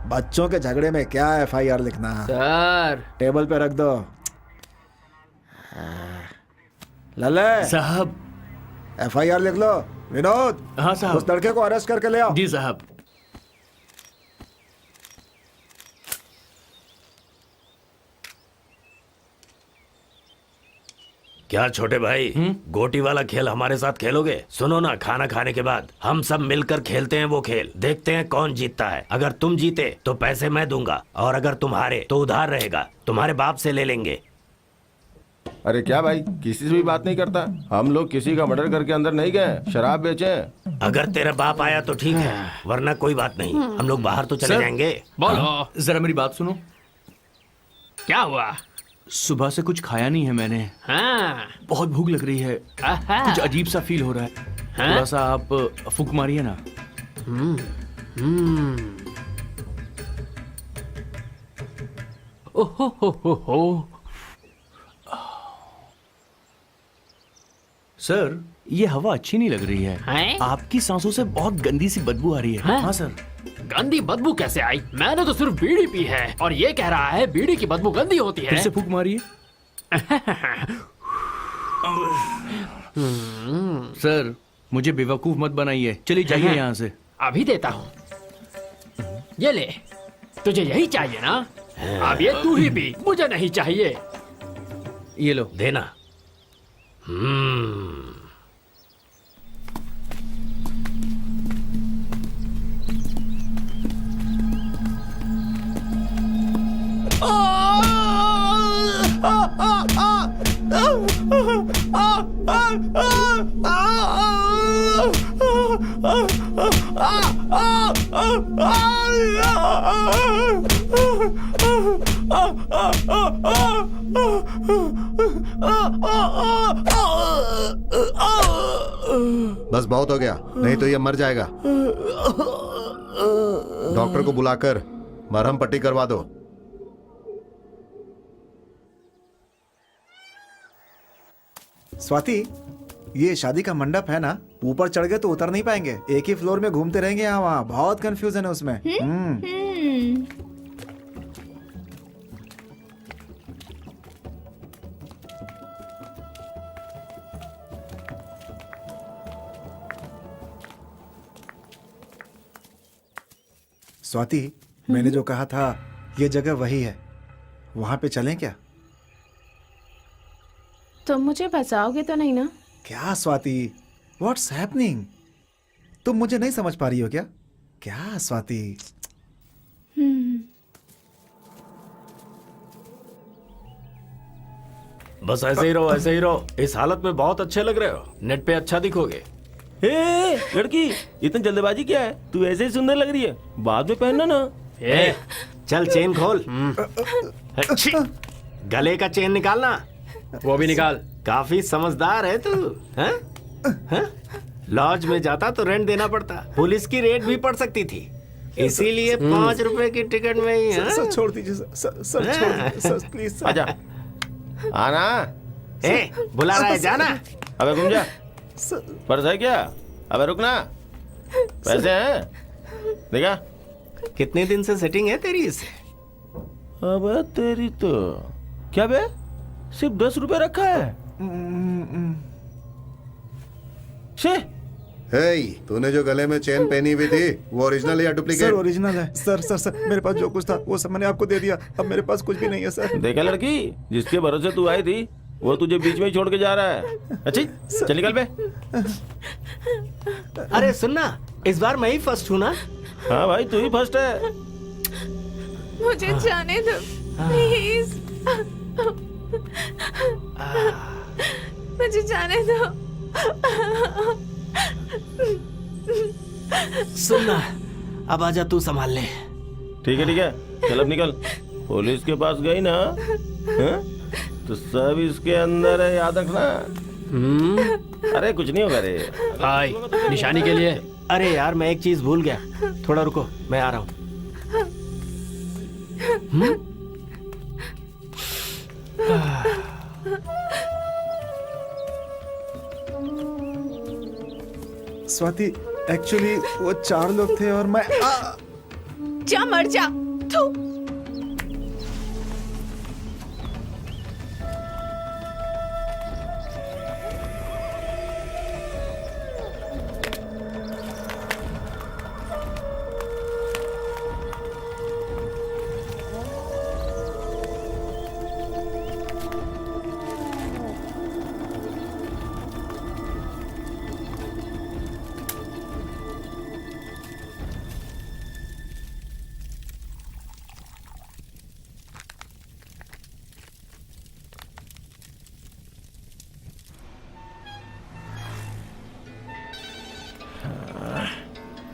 बच्चों के झगड़े में क्या FIR लिखना? सर टेबल पे रख दो। लल्ले साहब। FIR लिख लो। विनोद, हाँ साहब। उस लड़के को अरेस्ट करके ले आओ। जी साहब। क्या छोटे भाई, गोटी वाला खेल हमारे साथ खेलोगे? सुनो ना, खाना खाने के बाद हम सब मिलकर खेलते हैं वो खेल। देखते हैं कौन जीतता है। अगर तुम जीते तो पैसे मैं दूंगा, और अगर तुम हारे तो उधार रहेगा, तुम्हारे बाप से ले लेंगे। अरे क्या भाई, किसी से भी बात नहीं करता? हम लोग किसी का मर्डर करके अंदर नहीं गए, शराब बेचे। अगर तेरा बाप आया तो ठीक है, वरना कोई बात नहीं, हम लोग बाहर तो चले सर। जाएंगे। बोलो, जरा मेरी बात सुनो। क्या हुआ? सुबह से कुछ खाया नहीं है मैंने। हाँ बहुत भूख लग रही है, आहा। कुछ अजीब सा फील हो रहा है। हाँ? थोड़ा सा आप फूक मारिए ना। ओहो हो। सर, ये हवा अच्छी नहीं लग रही है। हैं? आपकी सांसों से बहुत गंदी सी बदबू आ रही है। हैं? हाँ सर। गंदी बदबू कैसे आई? मैंने तो सिर्फ बीड़ी पी है, और ये कह रहा है बीड़ी की बदबू गंदी होती फिर है। से फूक मारिए। सर, मुझे बेवकूफ मत बनाइए। चलिए जाइए यहाँ से। अभी देता हूँ, ये ले। तुझे यही चाहिए ना? अब ये तू ही पी, मुझे नहीं चाहिए। ये लो। देना। बस बहुत हो गया, नहीं तो ये मर जाएगा। डॉक्टर को बुलाकर मरहम पट्टी करवा दो। स्वाति, ये शादी का मंडप है ना, ऊपर चढ़ गए तो उतर नहीं पाएंगे। एक ही फ्लोर में घूमते रहेंगे यहाँ वहाँ। बहुत कंफ्यूजन है उसमें। स्वाति, मैंने जो कहा था ये जगह वही है, वहां पे चलें क्या? तुम मुझे फंसाओगे तो नहीं ना? क्या स्वाति, व्हाट्स हैपनिंग? तुम मुझे नहीं समझ पा रही हो क्या? क्या स्वाति? बस ऐसे ही रहो, ऐसे ही रहो। इस हालत में बहुत अच्छे लग रहे हो, नेट पे अच्छा दिखोगे। ए, लड़की इतनी जल्दबाजी क्या है? तू ऐसे ही सुंदर लग रही है, बाद में पहनना ना। ए, चल चेन खोल। अच्छी। गले का चेन निकालना। वो भी निकाल। काफी समझदार है तू। हैं? हैं? लॉज में जाता तो रेंट देना पड़ता, पुलिस की रेड भी पड़ सकती थी, इसीलिए 5 रुपए की टिकट में ही। सर छोड़ दीजिए सर, सर छोड़ दीजिए सर, प्लीज सर। आजा, आना। ए, बुला रहा है, जाना। अबे घूम जा। सर, पर्स है क्या? अबे रुकना, पैसे हैं? देखा? कितने दिन से सेटिंग है तेरी इससे? अबे तेरी तो क्या बे, सिर्फ 10 रुपए रखा है। शे, हे, तूने जो गले में चेन पहनी हुई थी वो ओरिजिनल या सर डुप्लीकेट? ओरिजिनल है सर। सर सर मेरे पास जो कुछ था वो सब मैंने आपको दे दिया, अब मेरे पास कुछ भी नहीं है सर। देखा लड़की, जिसके भरोसे तू आई थी वो तुझे बीच में ही छोड़ के जा रहा है। अच्छी, चल निकल बे। अरे सुनना, इस बार मैं ही फर्स्ट हूँ ना? हाँ भाई, तू ही फर्स्ट है। मुझे जाने दो प्लीज, मुझे जाने दो। सुनना, अब आजा, तू संभाल ले। ठीक है, चल अब निकल। पुलिस के पास गई ना, हाँ? तो सब इसके अंदर है, याद रखना। अरे कुछ नहीं होगा रे भाई, निशानी के लिए। अरे यार, मैं एक चीज भूल गया, थोड़ा रुको, मैं आ रहा हूँ। स्वाति, एक्चुअली वो 4 लोग थे और मैं जा मर जा। थू।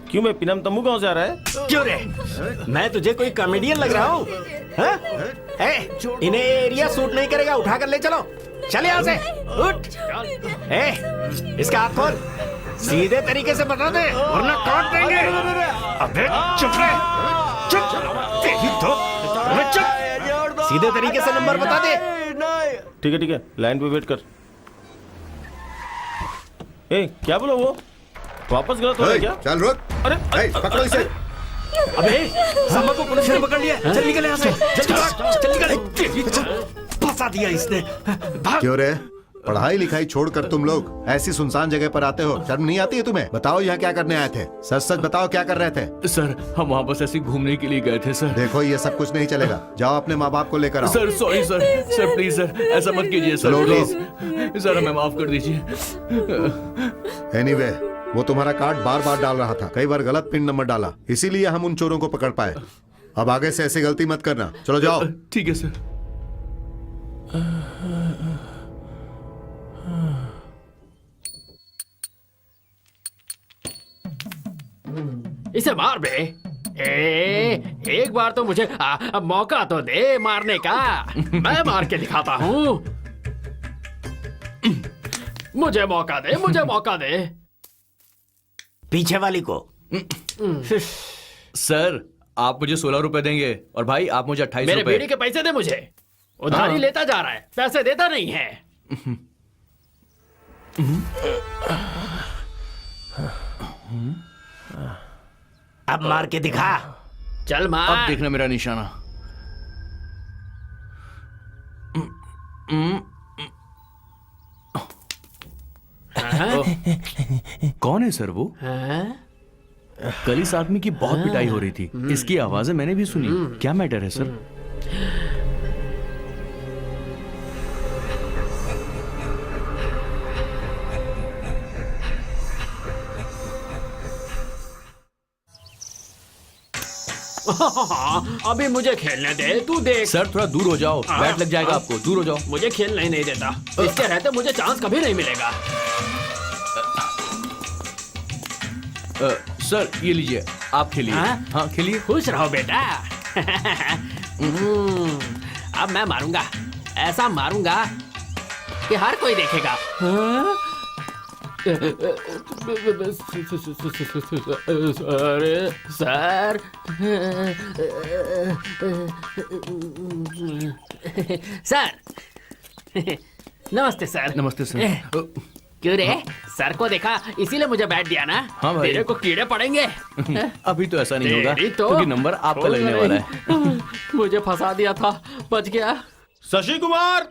क्यों मैं पिनम तम्बू कहाँ से आ रहा है? क्यों रे, मैं तुझे कोई कॉमेडियन लग रहा हूँ? इन्हें एरिया सूट नहीं करेगा, उठा कर ले चलो। चल यहाँ से, उठ। इसका हाथ खोल, सीधे तरीके से बता दे वरना काट देंगे। अबे चुप रहे, चुप। तेरी तो चुप। सीधे तरीके से नंबर बता दे। ठीक है, लाइन पे वेट कर। ए, क्या बोला वो? वापस गलत हो रहा है क्या? चल रुक। अरे पकड़ो इसे। अबे सामा को पुलिस ने पकड़ लिया, चल निकल यहाँ से, चल निकल। फंसा दिया इसने। क्यों रे, पढ़ाई लिखाई छोड़कर तुम लोग ऐसी सुनसान जगह पर आते हो? शर्म नहीं आती है तुम्हें? बताओ यहाँ क्या करने आए थे? सच सच बताओ, क्या कर रहे थे? सर, हम वहाँ बस ऐसे घूमने के लिए गए थे सर। देखो, ये सब कुछ नहीं चलेगा, जाओ अपने माँ बाप को लेकर आओ। Sir sorry sir, sir please sir, ऐसा मत कीजिए सर, चलो, प्लीज सर, हमें माफ कर दीजिए। एनीवे, वो तुम्हारा कार्ड बार बार डाल रहा था, कई बार गलत पिन नंबर डाला, इसीलिए हम उन चोरों को पकड़ पाए। अब आगे से ऐसी गलती मत करना, चलो जाओ। ठीक है सर। इसे मार बे। एक बार तो मुझे मौका तो दे मारने का, मैं मार के दिखाता हूँ। मुझे मौका दे, मुझे मौका दे। पीछे वाली को। सर, आप मुझे 16 रुपए देंगे और भाई आप मुझे 28 मेरे रुपए। बीड़ी के पैसे दे मुझे। उधारी लेता जा रहा है, पैसे देता नहीं है। अब मार के दिखा। चल मार। अब देखना मेरा निशाना। कौन है सर वो? कल इस आदमी की बहुत पिटाई हो रही थी, इसकी आवाजें मैंने भी सुनी। क्या मैटर है सर? अभी मुझे खेलने दे, तू देख। सर थोड़ा दूर हो जाओ, बैट लग जाएगा आपको, दूर हो जाओ। मुझे खेलने ही नहीं देता, इसके रहते मुझे चांस कभी नहीं मिलेगा। सर ये लीजिए, आप खेलिए। हाँ खेलिए। खुश रहो बेटा। अब मैं मारूंगा, ऐसा मारूंगा कि हर कोई देखेगा। अरे सर, सर नमस्ते सर। नमस्ते सर। क्यों रे, सर को देखा इसीलिए मुझे बैठ दिया ना? हाँ भाई। मेरे को कीड़े पड़ेंगे। अभी तो ऐसा नहीं होगा, तेरी तो क्योंकि नंबर आपका लगने वाला है। मुझे फंसा दिया था, बच गया। शशि कुमार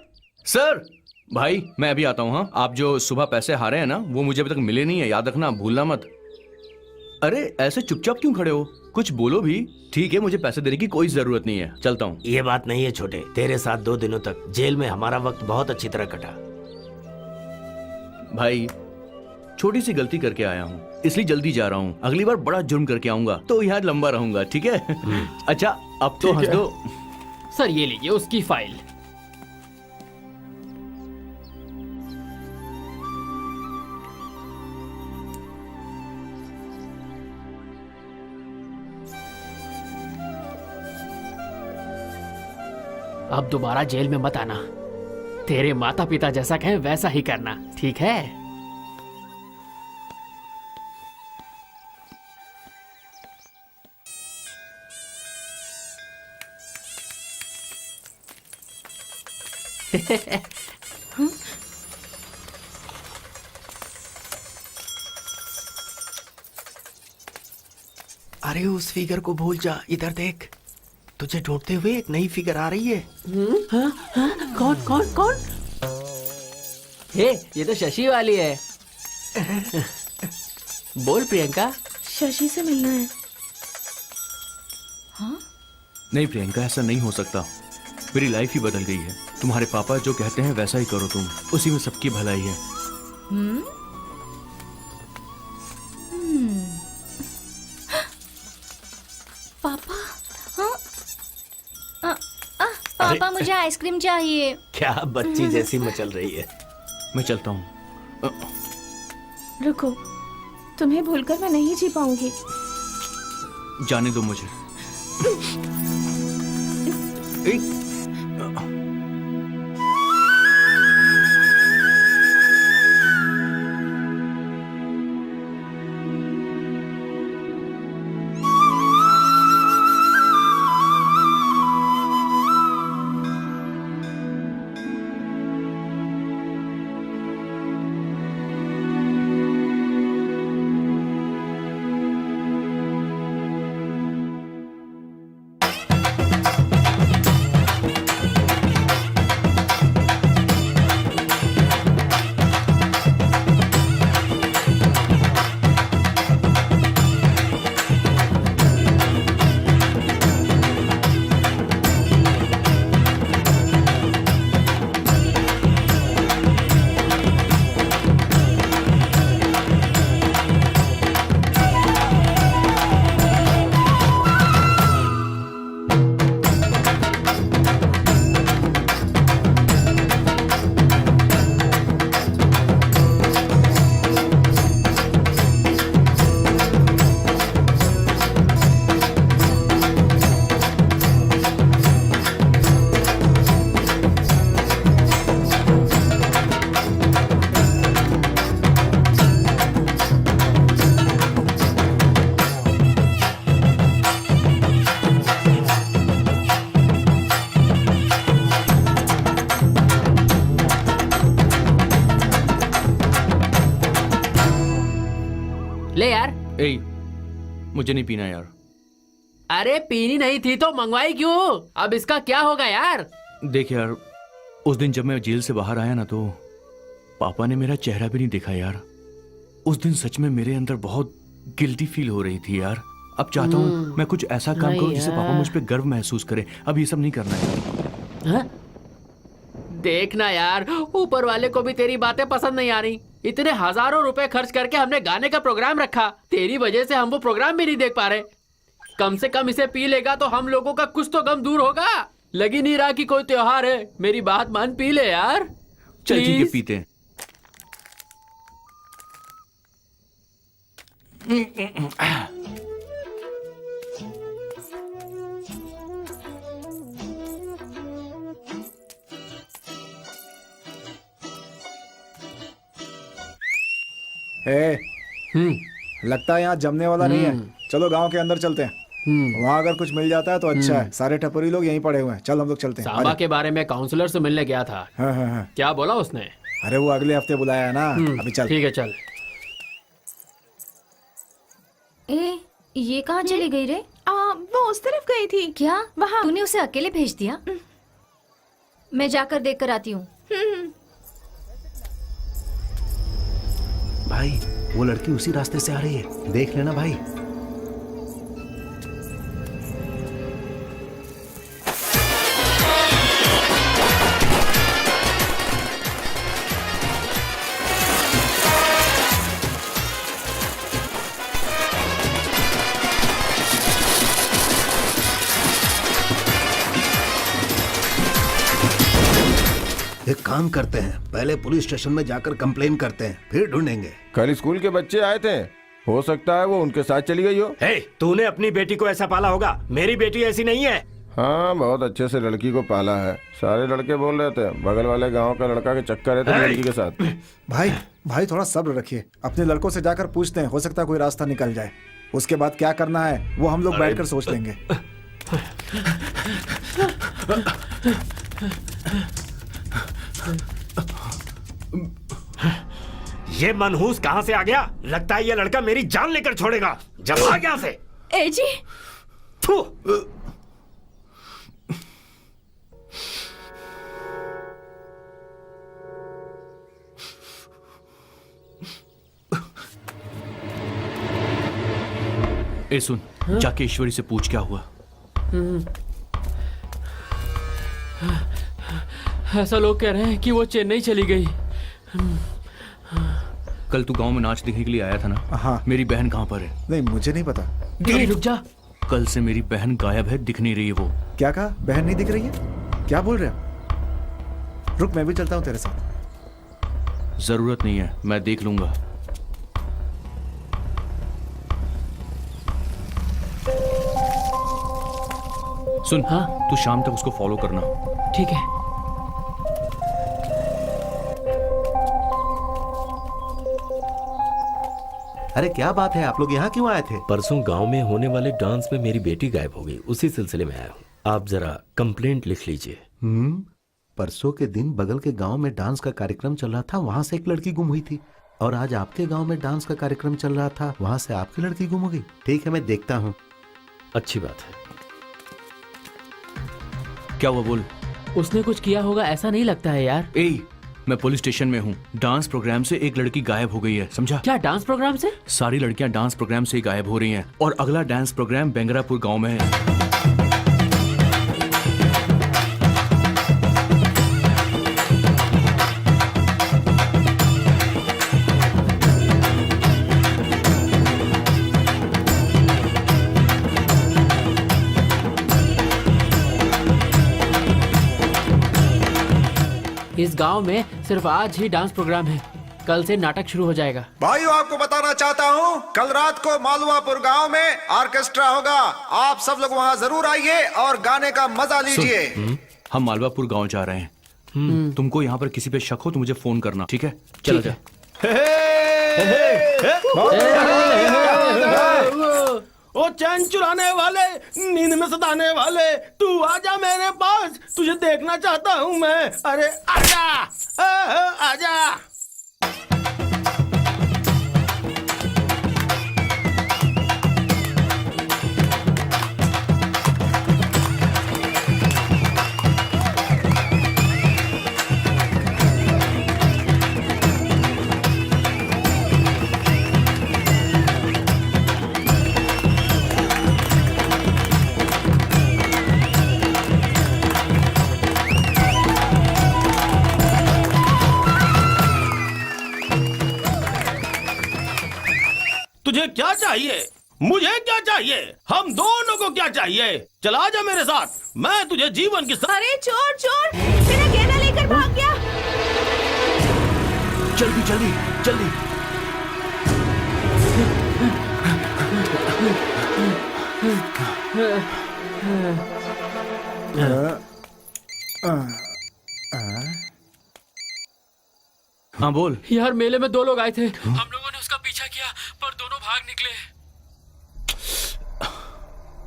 सर भाई मैं अभी आता हूँ। हाँ, आप जो सुबह पैसे हारे हैं ना, वो मुझे अभी तक मिले नहीं है, याद रखना, भूलना मत। अरे ऐसे चुपचाप क्यों खड़े हो, कुछ बोलो भी। ठीक है, मुझे पैसे देने की कोई जरूरत नहीं है, चलता हूँ। ये बात नहीं है छोटे, तेरे साथ 2 दिनों तक जेल में हमारा वक्त बहुत अच्छी तरह कटा। भाई छोटी सी गलती करके आया हूँ, इसलिए जल्दी जा रहा हूँ। अगली बार बड़ा जुर्म करके आऊंगा तो यहाँ लंबा रहूंगा, ठीक है? अच्छा अब तो हंस दो। सर ये लीजिए उसकी फाइल। अब दोबारा जेल में मत आना, तेरे माता पिता जैसा कहें वैसा ही करना, ठीक है? अरे उस फिगर को भूल जा, इधर देख, तुझे ढूंढते हुए एक नई फिगर आ रही है। कौन कौन कौन? हे, ये तो शशि वाली है। बोल प्रियंका। शशि से मिलना है। नहीं प्रियंका, ऐसा नहीं हो सकता। मेरी लाइफ ही बदल गई है। तुम्हारे पापा जो कहते हैं वैसा ही करो तुम, उसी में सबकी भलाई है। पापा, हाँ? पापा मुझे आइसक्रीम चाहिए। क्या बच्ची जैसी मचल रही है। मैं चलता हूँ। रुको, तुम्हें भूलकर मैं नहीं जी पाऊंगी। जाने दो मुझे। ले यार। ए, मुझे नहीं पीना यार। अरे पीनी नहीं थी तो मंगवाई क्यों? अब इसका क्या होगा यार? देख यार, उस दिन जब मैं जेल से बाहर आया ना, तो पापा ने मेरा चेहरा भी नहीं देखा यार। उस दिन सच में मेरे अंदर बहुत गिल्टी फील हो रही थी यार। अब चाहता हूँ मैं कुछ ऐसा काम नहीं करूँ जिससे पापा यार। मुझ पे गर्व महसूस करे। अब ये सब नहीं करना है। हाँ? देखना यार, ऊपर वाले को भी तेरी बातें पसंद नहीं आ रही। इतने हजारों रुपए खर्च करके हमने गाने का प्रोग्राम रखा, तेरी वजह से हम वो प्रोग्राम भी नहीं देख पा रहे। कम से कम इसे पी लेगा तो हम लोगों का कुछ तो गम दूर होगा। लगी नहीं रहा कि कोई त्योहार है। मेरी बात मान, पी ले यार। चल ठीक है, Please। पीते हैं। ए, लगता है यहाँ जमने वाला नहीं है। चलो गांव के अंदर चलते हैं। वहाँ अगर कुछ मिल जाता है तो अच्छा है। सारे टपरी लोग यहीं पड़े हुए हैं। चल हम लोग चलते हैं। सांबा के बारे में काउंसलर से मिलने गया था। हाँ हाँ हाँ। क्या बोला उसने? अरे वो अगले हफ्ते बुलाया है ना। अभी चल। ठीक है, चल। ए, ये कहाँ चली गई रे? वो उस तरफ गई थी। क्या वहाँ। तूने उसे अकेले भेज दिया? मैं जाकर देख कर आती हूँ। भाई वो लड़की उसी रास्ते से आ रही है, देख लेना भाई। एक काम करते हैं, पहले पुलिस स्टेशन में जाकर कंप्लेन करते हैं, फिर ढूंढेंगे। कल स्कूल के बच्चे आए थे, हो सकता है वो उनके साथ चली गई हो। हे, तूने अपनी बेटी को ऐसा पाला होगा, मेरी बेटी ऐसी नहीं है। हाँ, बहुत अच्छे से लड़की को पाला है। सारे लड़के बोल रहे थे बगल वाले गांव का लड़का के चक्कर है तो लड़की के साथ। भाई भाई थोड़ा सब्र रखिए। अपने लड़कों से जाकर पूछते हैं, हो सकता है कोई रास्ता निकल जाए। उसके बाद क्या करना है वो हम लोग बैठकर सोच लेंगे। ये मनहूस कहाँ से आ गया? लगता है ये लड़का मेरी जान लेकर छोड़ेगा। जब आ गया से। ए जी, थू। ए सुन, जाके ईश्वरी से पूछ क्या हुआ। ऐसा लोग कह रहे हैं कि वो चेन्नई चली गई। कल तू गांव में नाच देखने के लिए आया था ना? हाँ। मेरी बहन कहाँ पर है? नहीं मुझे नहीं पता। रुक जा। कल से मेरी बहन गायब है, दिख नहीं रही है वो। क्या कहा? बहन नहीं दिख रही है? क्या बोल रहे हो? रुक मैं भी चलता हूँ तेरे साथ। जरूरत नहीं है, मैं देख लूंगा। सुन, हाँ? तू शाम तक उसको फॉलो करना। ठीक है। अरे क्या बात है, आप लोग यहाँ क्यों आए थे? परसों गांव में होने वाले डांस में मेरी बेटी गायब हो गई, उसी सिलसिले में आया हूँ। आप जरा कंप्लेंट लिख लीजिए। परसों के दिन बगल के गांव में डांस का कार्यक्रम चल रहा था, वहां से एक लड़की गुम हुई थी। और आज आपके गांव में डांस का कार्यक्रम चल रहा था, वहां से आपकी लड़की गुम हो गई। ठीक है, मैं देखता हूँ। अच्छी बात है। क्या हुआ बोल? उसने कुछ किया होगा, ऐसा नहीं लगता है यार। ए, मैं पुलिस स्टेशन में हूँ। डांस प्रोग्राम से एक लड़की गायब हो गई है, समझा? क्या डांस प्रोग्राम से? सारी लड़कियां डांस प्रोग्राम से ही गायब हो रही हैं और अगला डांस प्रोग्राम बेंगरापुर गांव में है। इस गांव में सिर्फ आज ही डांस प्रोग्राम है, कल से नाटक शुरू हो जाएगा। भाइयों आपको बताना चाहता हूँ, कल रात को मालवापुर गांव में ऑर्केस्ट्रा होगा। आप सब लोग वहाँ जरूर आइए और गाने का मजा लीजिए। हम मालवापुर गांव जा रहे हैं। तुमको यहाँ पर किसी पे शक हो तो मुझे फोन करना, ठीक है? चलो जा। ओ चैन चुराने वाले, नींद में सताने वाले, तू आजा मेरे पास, तुझे देखना चाहता हूँ मैं। अरे आजा, आजा। क्या चाहिए? मुझे क्या चाहिए? हम दोनों को क्या चाहिए? चला जा मेरे साथ, मैं तुझे जीवन की अरे चोर चोर, मेरा गहना लेकर भाग गया। जल्दी जल्दी जल्दी। हाँ बोल। यार मेले में 2 लोग आए थे, हम लोगों ने उसका पीछा किया पर दोनों भाग निकले।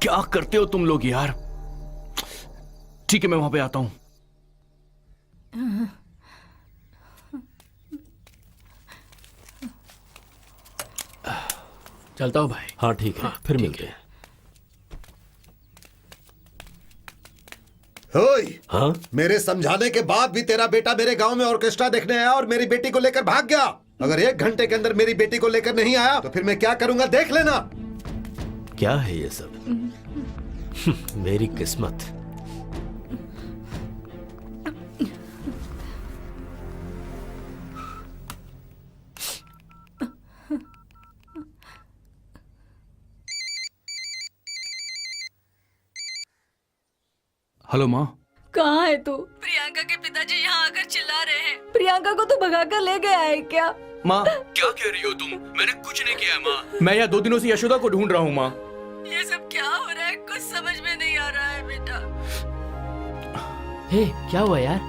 क्या करते हो तुम लोग यार? ठीक है मैं वहां पे आता हूं। चलता हूँ भाई। हाँ ठीक है, फिर मिलते हैं। ओए, हाँ मेरे समझाने के बाद भी तेरा बेटा मेरे गांव में ऑर्केस्ट्रा देखने आया और मेरी बेटी को लेकर भाग गया। अगर 1 घंटे के अंदर मेरी बेटी को लेकर नहीं आया तो फिर मैं क्या करूंगा देख लेना। क्या है ये सब? मेरी किस्मत। हेलो माँ। कहाँ है तू? प्रियंका के पिताजी यहाँ आकर चिल्ला रहे हैं। प्रियंका को तू भगा कर ले गया है क्या? माँ क्या कह रही हो तुम? मैंने कुछ नहीं किया है माँ। मैं यहाँ 2 दिनों से यशोदा को ढूंढ रहा हूँ माँ। ये सब क्या हो रहा है? कुछ समझ में नहीं आ रहा है बेटा। हे क्या हुआ यार?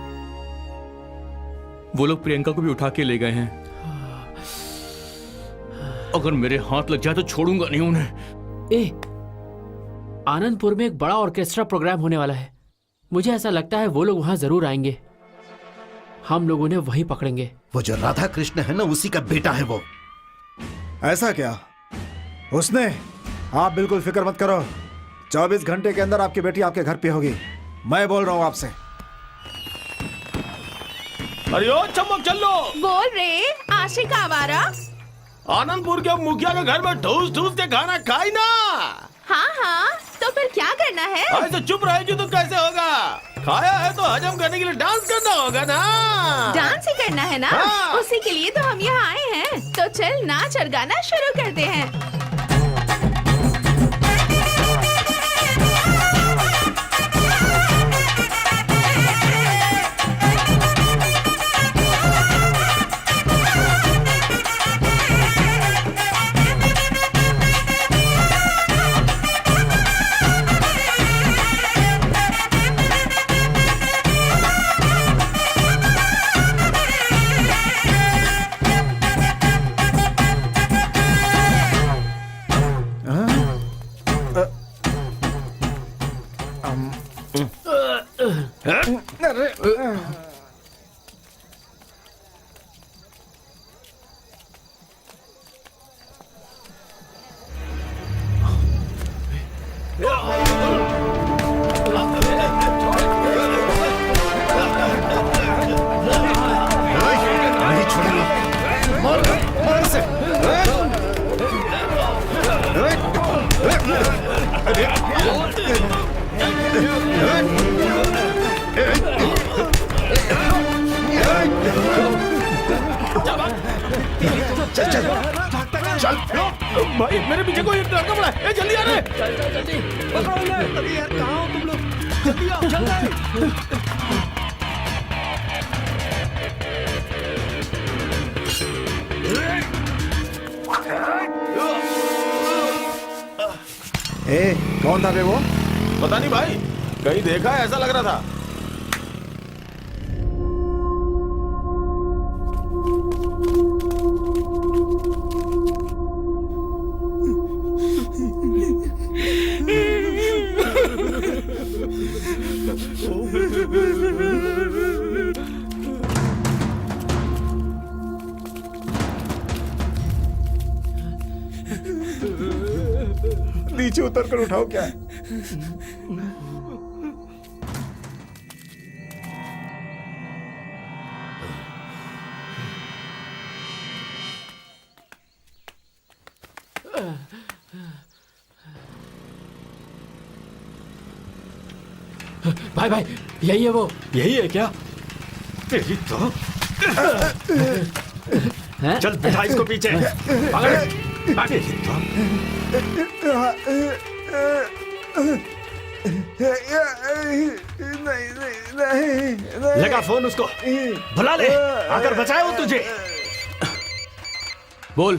वो लोग प्रियंका को भी उठा के ले गए हैं। अगर मेरे हाथ लग जाए तो छोड़ूंगा नहीं उन्हें। आनंदपुर में एक बड़ा ऑर्केस्ट्रा प्रोग्राम होने वाला है। मुझे ऐसा लगता है वो लोग वहां जरूर आएंगे। हम लोगों ने वही पकड़ेंगे। वो जो राधा कृष्ण है ना, उसी का बेटा है वो। ऐसा क्या? उसने? आप बिल्कुल फिक्र मत करो, 24 घंटे के अंदर आपकी बेटी आपके घर पे होगी। मैं बोल रहा हूँ आपसे। अरे ओ चमक चलो। बोल रे आशिक आवारा। आनंदपुर के मुखिया के घर में ठूस ठूस के खाना खाई ना। हाँ हाँ, तो फिर क्या करना है? ऐसे चुप रहेगी तो कैसे होगा? खाया है तो हजम करने के लिए डांस करना होगा ना। डांस ही करना है ना? हाँ। उसी के लिए तो हम यहाँ आए हैं। तो चल नाच और गाना शुरू करते हैं। भाई मेरे पीछे कोई लड़का पड़ा है। जल्दी आ रहे। चल चल जल्दी। पकड़ो इन्हें। अरे यार कहाँ हो तुम लोग? जल्दी आओ जल्दी। कौन था बे वो? पता नहीं भाई, कहीं देखा है ऐसा लग रहा था। नीचे उतर कर उठाओ क्या? भाई भाई यही है वो। यही है क्या? तेरी तो हैं? चल बिठा इसको पीछे। पकड़। लगा फोन उसको, बुला ले, आकर बचाए वो तुझे। बोल।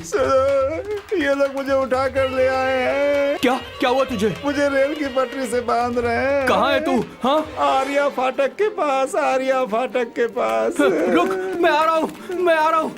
ये लोग मुझे उठा कर ले आए हैं। क्या क्या हुआ तुझे? मुझे रेल की पटरी से बांध रहे हैं। कहाँ है तू? हाँ, आर्या फाटक के पास, आर्या फाटक के पास। रुक, मैं आ रहा हूँ, मैं आ रहा हूँ।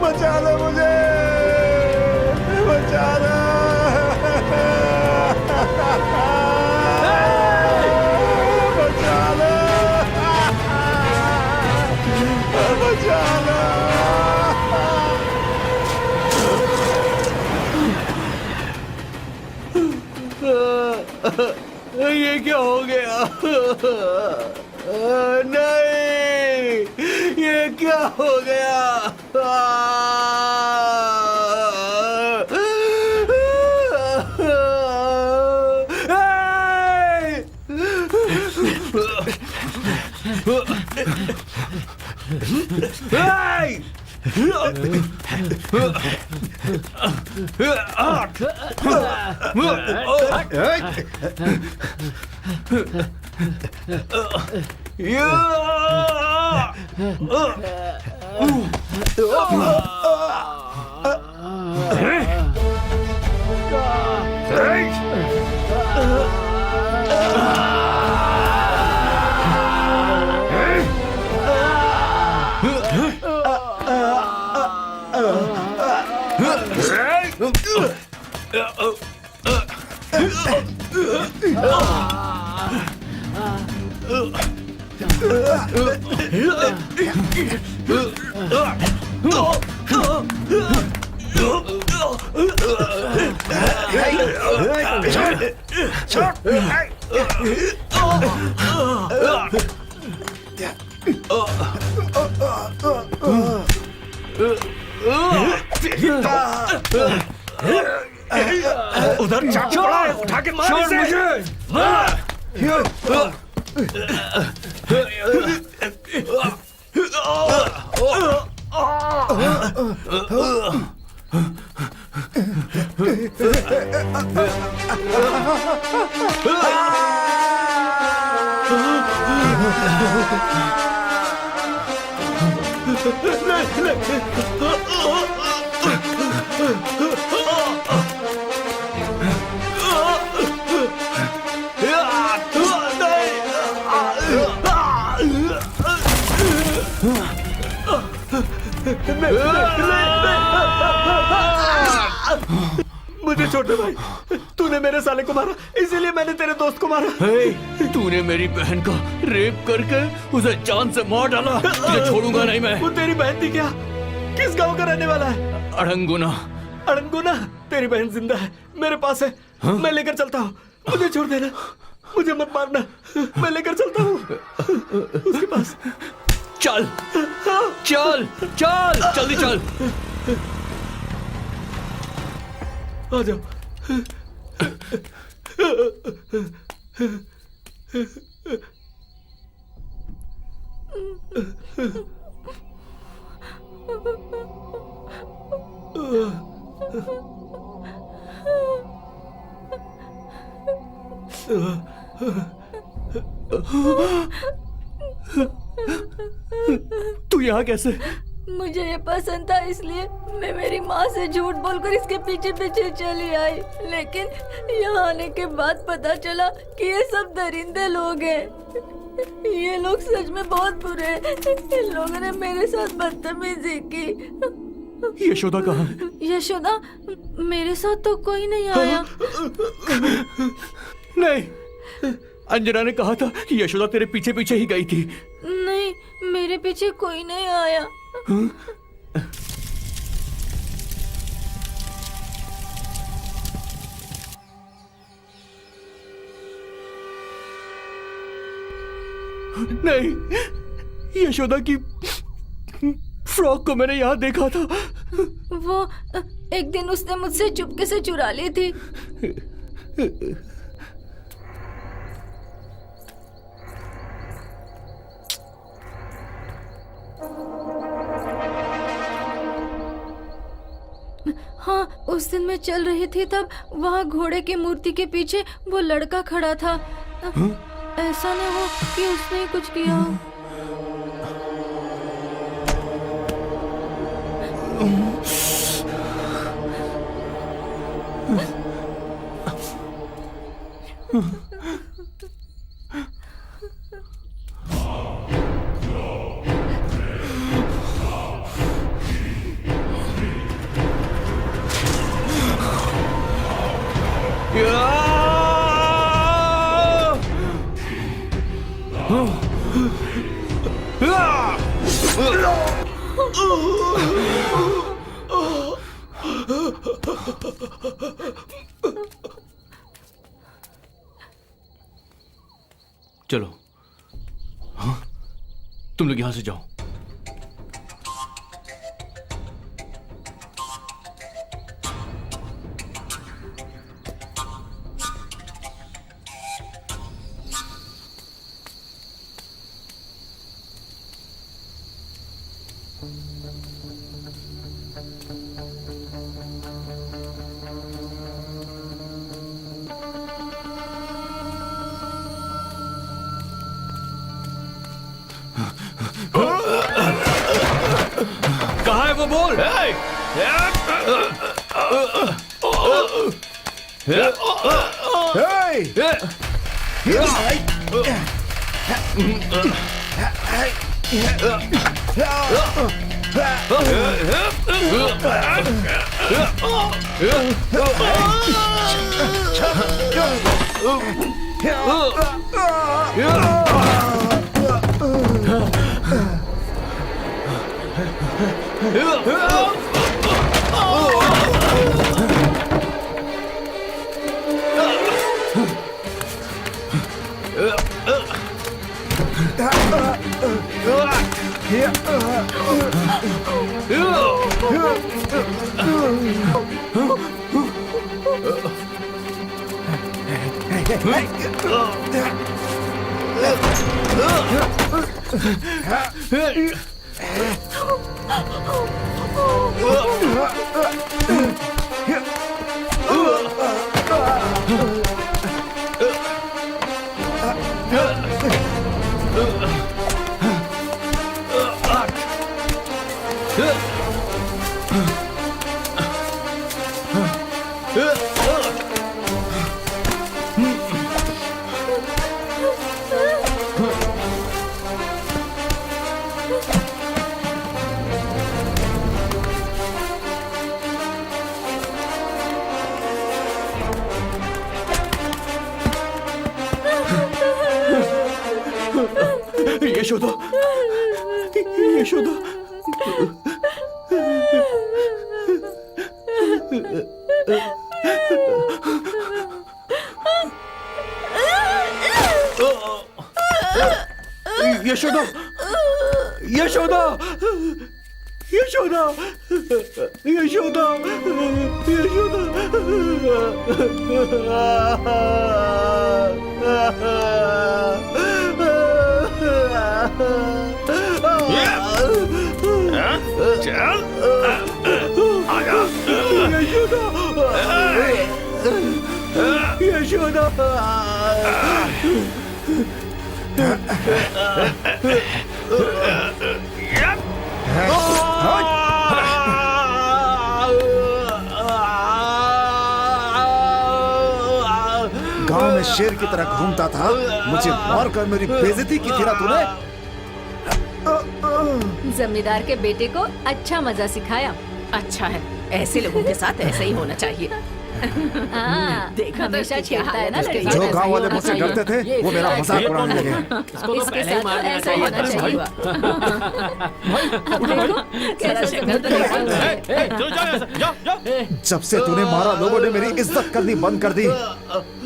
बचा लो मुझे, बचा लो। बचा लो, बचा लो। ये क्या हो गया? नहीं, ये क्या हो गया? उधर चाकू पड़ा है, उठा के मार इसे। मुझे छोटे भाई, तूने मेरे साले को मारा, इसीलिए मैंने तेरे दोस्त को मारा। तूने मेरी बहन का रेप करके उसे जान से मार डाला। तुझे छोड़ूंगा नहीं मैं। वो तेरी बहन थी क्या? किस गांव का रहने वाला है? अड़ंगुना। अड़ंगुना? तेरी बहन जिंदा है, मेरे पास है। हाँ? मैं लेकर चलता हूँ, मुझे छोड़ देना, मुझे मत मारना, मैं लेकर चलता हूँ उसके पास। चल चल चल, जल्दी चल। आ जाओ। तू यहाँ कैसे? मुझे ये पसंद था, इसलिए मैं मेरी माँ से झूठ बोलकर इसके पीछे पीछे चली आई। लेकिन यहाँ आने के बाद पता चला कि ये सब दरिंदे लोग हैं। ये लोग सच में बहुत बुरे हैं। इन लोगों ने मेरे साथ बदतमीजी की। यशोदा कहाँ है? यशोदा? मेरे साथ तो कोई नहीं आया। नहीं, अंजना ने कहा था कि यशोदा तेरे पीछे पीछे ही गई थी। नहीं, मेरे पीछे कोई नहीं आया। नहीं, यशोदा की फ्रॉक को मैंने यहाँ देखा था। वो एक दिन उसने मुझसे चुपके से चुरा ली थी। हाँ, उस दिन मैं चल रही थी तब वहाँ घोड़े की मूर्ति के पीछे वो लड़का खड़ा था। ऐसा न हो कि उसने ही कुछ किया हो। चलो, हाँ, तुम लोग यहां से जाओ। कहाँ है वो, बोल। यशोदा, यशोदा, यशोदा, यशोदा, यशोदा, यशोदा, यशोदा, गांव में शेर की तरह घूमता था, मुझे मारकर मेरी बेइज्जती की थी ना तूने। जमींदार के बेटे को अच्छा मजा सिखाया। अच्छा है, ऐसे लोगों के साथ ऐसा ही होना चाहिए। देखा हमेशा तो खेलता है ना लड़के। जो गांव वाले मुझसे डरते थे वो मेरा मजाक उड़ाने लगे। इसको तो इसके पहले ही साथ मार देना ऐसा ही होना चाहिए चाहिए। कैसा शक्ल तो बैठा हुआ है। चलो जाओ यहाँ से, जाओ जाओ। जब से तूने मारा, लोगों ने मेरी इज्जत करनी बंद कर दी।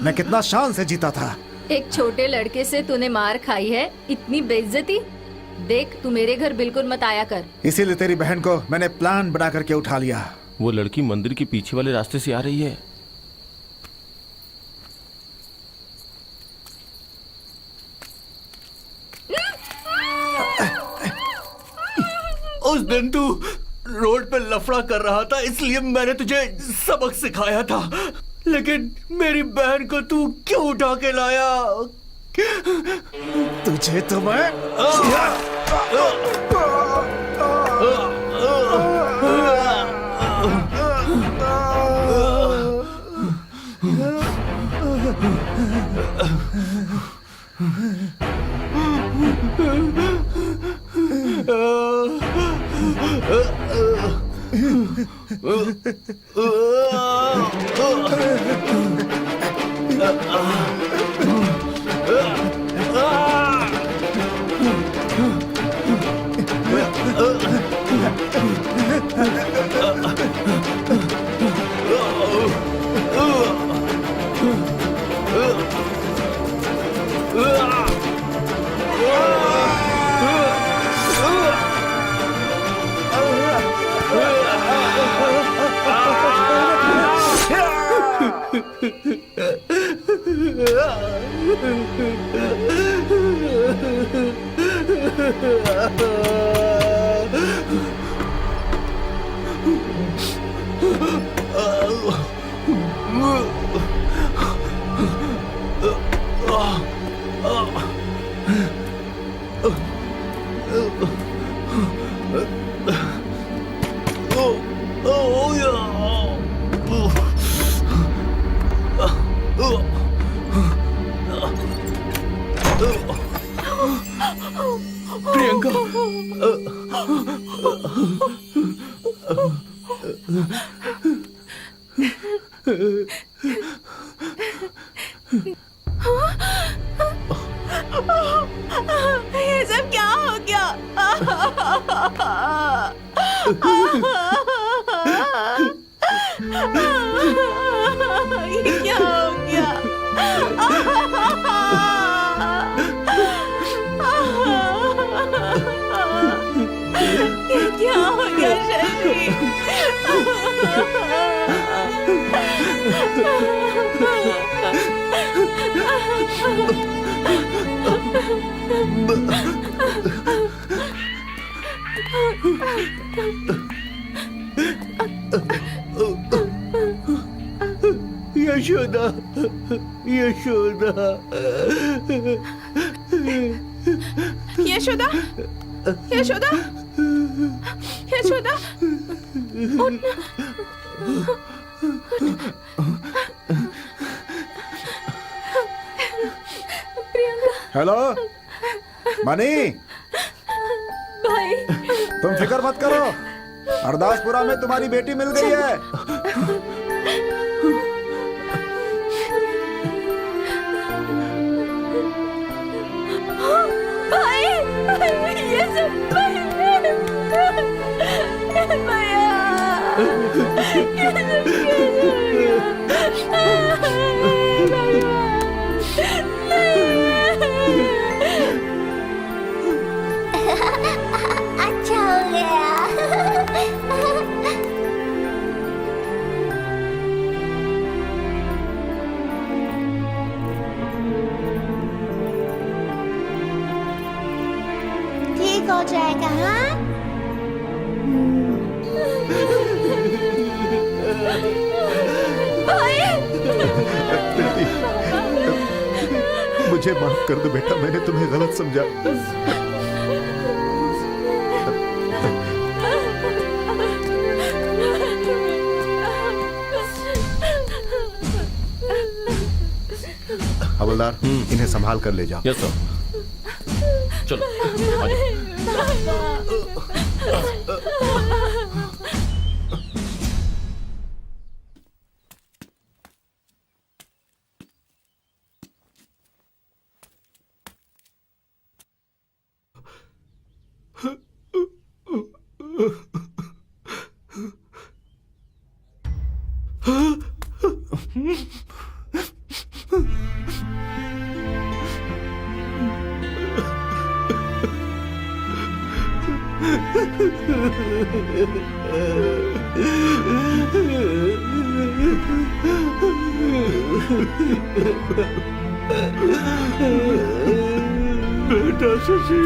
मैं कितना शान से जीता था, एक छोटे लड़के से तूने मार खाई है, इतनी बेइज्जती। देख, तू मेरे घर बिल्कुल मत आया कर। इसीलिए तेरी बहन को मैंने प्लान बना करके उठा लिया। वो लड़की मंदिर के पीछे वाले रास्ते से आ रही है। उस दिन तू रोड पे लफड़ा कर रहा था, इसलिए मैंने तुझे सबक सिखाया था, लेकिन मेरी बहन को तू क्यों उठा के लाया? तुझे तो मैं ये सब क्या हो गया? ये क्या हो गया? ये क्या हो गया शशि? यशोदा, यशोदा, यशोदा, यशोदा, यशोदा, हेलो मनी, भाई, तुम फिक्र मत करो, अरदासपुरा में तुम्हारी बेटी मिल गई है। अच्छा हो गया। ठीक हो जाएगा। हाँ, मुझे माफ कर दो बेटा, मैंने तुम्हें गलत समझा। हवलदार, इन्हें संभाल कर ले जाओ। Yes sir. चलो आ जाओ। बेटा शशि,